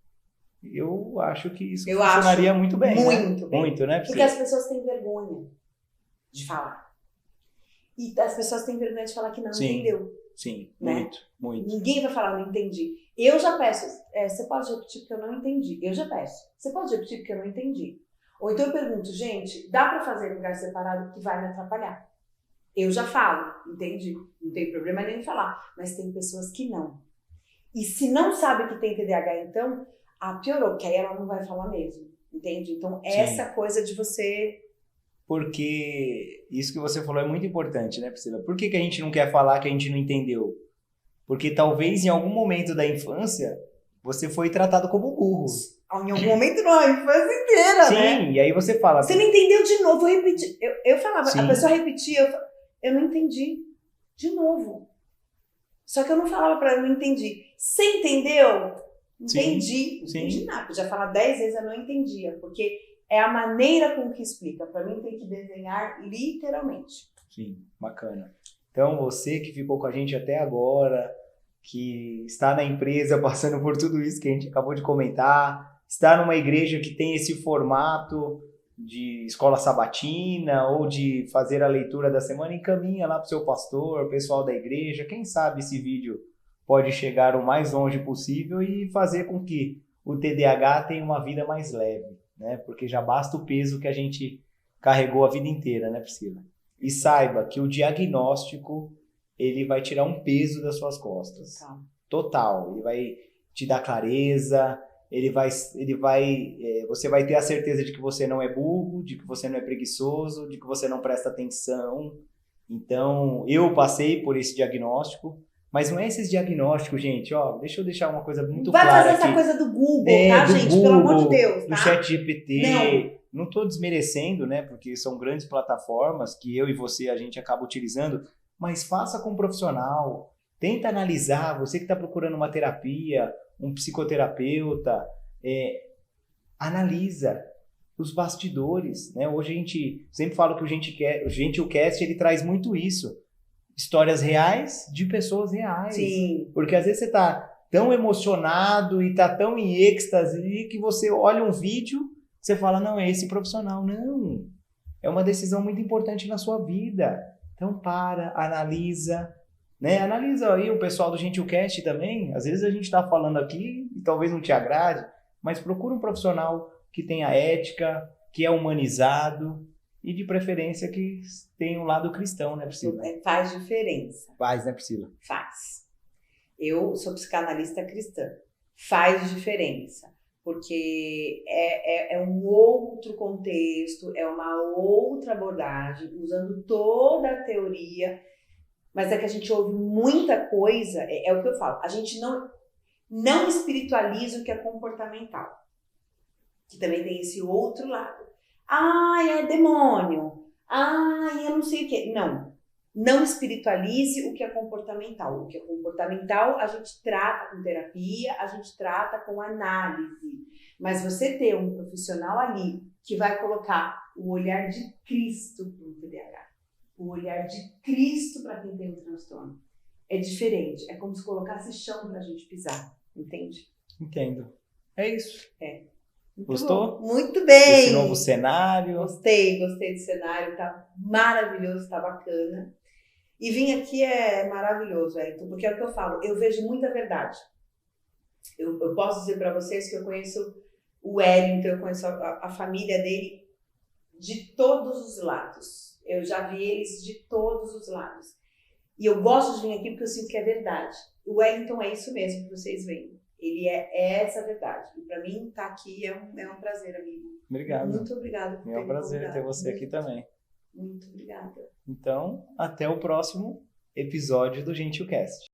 Eu acho que isso funcionaria muito bem. Muito né? bem. Muito, né? Porque as pessoas têm vergonha de falar. E as pessoas têm vergonha de falar que não Sim. entendeu. Sim, Né? muito. Ninguém vai falar, não entendi. Eu já peço, você pode repetir porque eu não entendi. Eu já peço, você pode repetir porque eu não entendi. Ou então eu pergunto, gente, dá pra fazer em lugar separado que vai me atrapalhar? Eu já falo, entendi. Não tem problema nenhum em falar. Mas tem pessoas que não. E se não sabe que tem TDAH, então, piorou, porque aí ela não vai falar mesmo. Entende? Então, essa coisa de você... Porque isso que você falou é muito importante, né, Priscila? Por que a gente não quer falar que a gente não entendeu? Porque talvez em algum momento da infância você foi tratado como burro. Em algum momento não, a infância inteira, sim, né? Sim, e aí você fala... Você não entendeu de novo, vou repetir. Eu falava, Sim. A pessoa repetia, eu não entendi. De novo. Só que eu não falava pra ela, não entendi. Você entendeu? Entendi. Não entendi nada. Podia falar 10 vezes, eu não entendia. Porque é a maneira com que explica. Pra mim tem que desenhar literalmente. Sim, bacana. Então, você que ficou com a gente até agora, que está na empresa passando por tudo isso que a gente acabou de comentar, está numa igreja que tem esse formato de escola sabatina ou de fazer a leitura da semana, encaminha lá para o seu pastor, o pessoal da igreja. Quem sabe esse vídeo pode chegar o mais longe possível e fazer com que o TDAH tenha uma vida mais leve, né? Porque já basta o peso que a gente carregou a vida inteira, né, Priscila? E saiba que o diagnóstico, ele vai tirar um peso das suas costas. Total. Ele vai te dar clareza, você vai ter a certeza de que você não é burro, de que você não é preguiçoso, de que você não presta atenção. Então, eu passei por esse diagnóstico, mas não é esses diagnósticos, gente, deixa eu deixar uma coisa muito clara aqui. Vai fazer essa coisa do Google, tá, do gente? Google, pelo amor de Deus, tá? Do ChatGPT. Não estou desmerecendo, né? Porque são grandes plataformas que eu e você, a gente acaba utilizando, mas faça com um profissional. Tenta analisar, você que está procurando uma terapia, um psicoterapeuta, analisa os bastidores, né? Hoje a gente sempre fala que o GentileCast, ele traz muito isso. Histórias reais de pessoas reais. Sim. Porque às vezes você está tão emocionado e está tão em êxtase que você olha um vídeo, você fala, não, é esse profissional. Não, é uma decisão muito importante na sua vida. Então analisa, né? Analisa aí o pessoal do GentileCast também. Às vezes a gente está falando aqui e talvez não te agrade, mas procura um profissional que tenha ética, que é humanizado e de preferência que tenha um lado cristão, né, Priscila? Faz diferença. Faz, né, Priscila? Faz. Eu sou psicanalista cristã. Faz diferença. Porque é um outro contexto, é uma outra abordagem, usando toda a teoria, mas é que a gente ouve muita coisa, é o que eu falo, a gente não espiritualiza o que é comportamental, que também tem esse outro lado. É demônio, eu não sei o que. Não espiritualize o que é comportamental. O que é comportamental a gente trata com terapia, a gente trata com análise. Mas você ter um profissional ali que vai colocar o olhar de Cristo para o TDAH, o olhar de Cristo para quem tem um transtorno, é diferente. É como se colocasse chão para a gente pisar, entende? Entendo. É isso. Muito Gostou? Bom. Muito bem. Esse novo cenário. Gostei do cenário, tá maravilhoso, tá bacana. E vir aqui é maravilhoso, Wellington, porque é o que eu falo, eu vejo muita verdade. Eu posso dizer para vocês que eu conheço o Wellington, eu conheço a família dele de todos os lados. Eu já vi eles de todos os lados. E eu gosto de vir aqui porque eu sinto que é verdade. O Wellington é isso mesmo que vocês veem. Ele é essa verdade. E para mim, estar aqui é um prazer, amigo. Obrigado. Muito obrigada por ter me É um prazer ter você aqui também. Muito obrigada. Então, até o próximo episódio do GentileCast.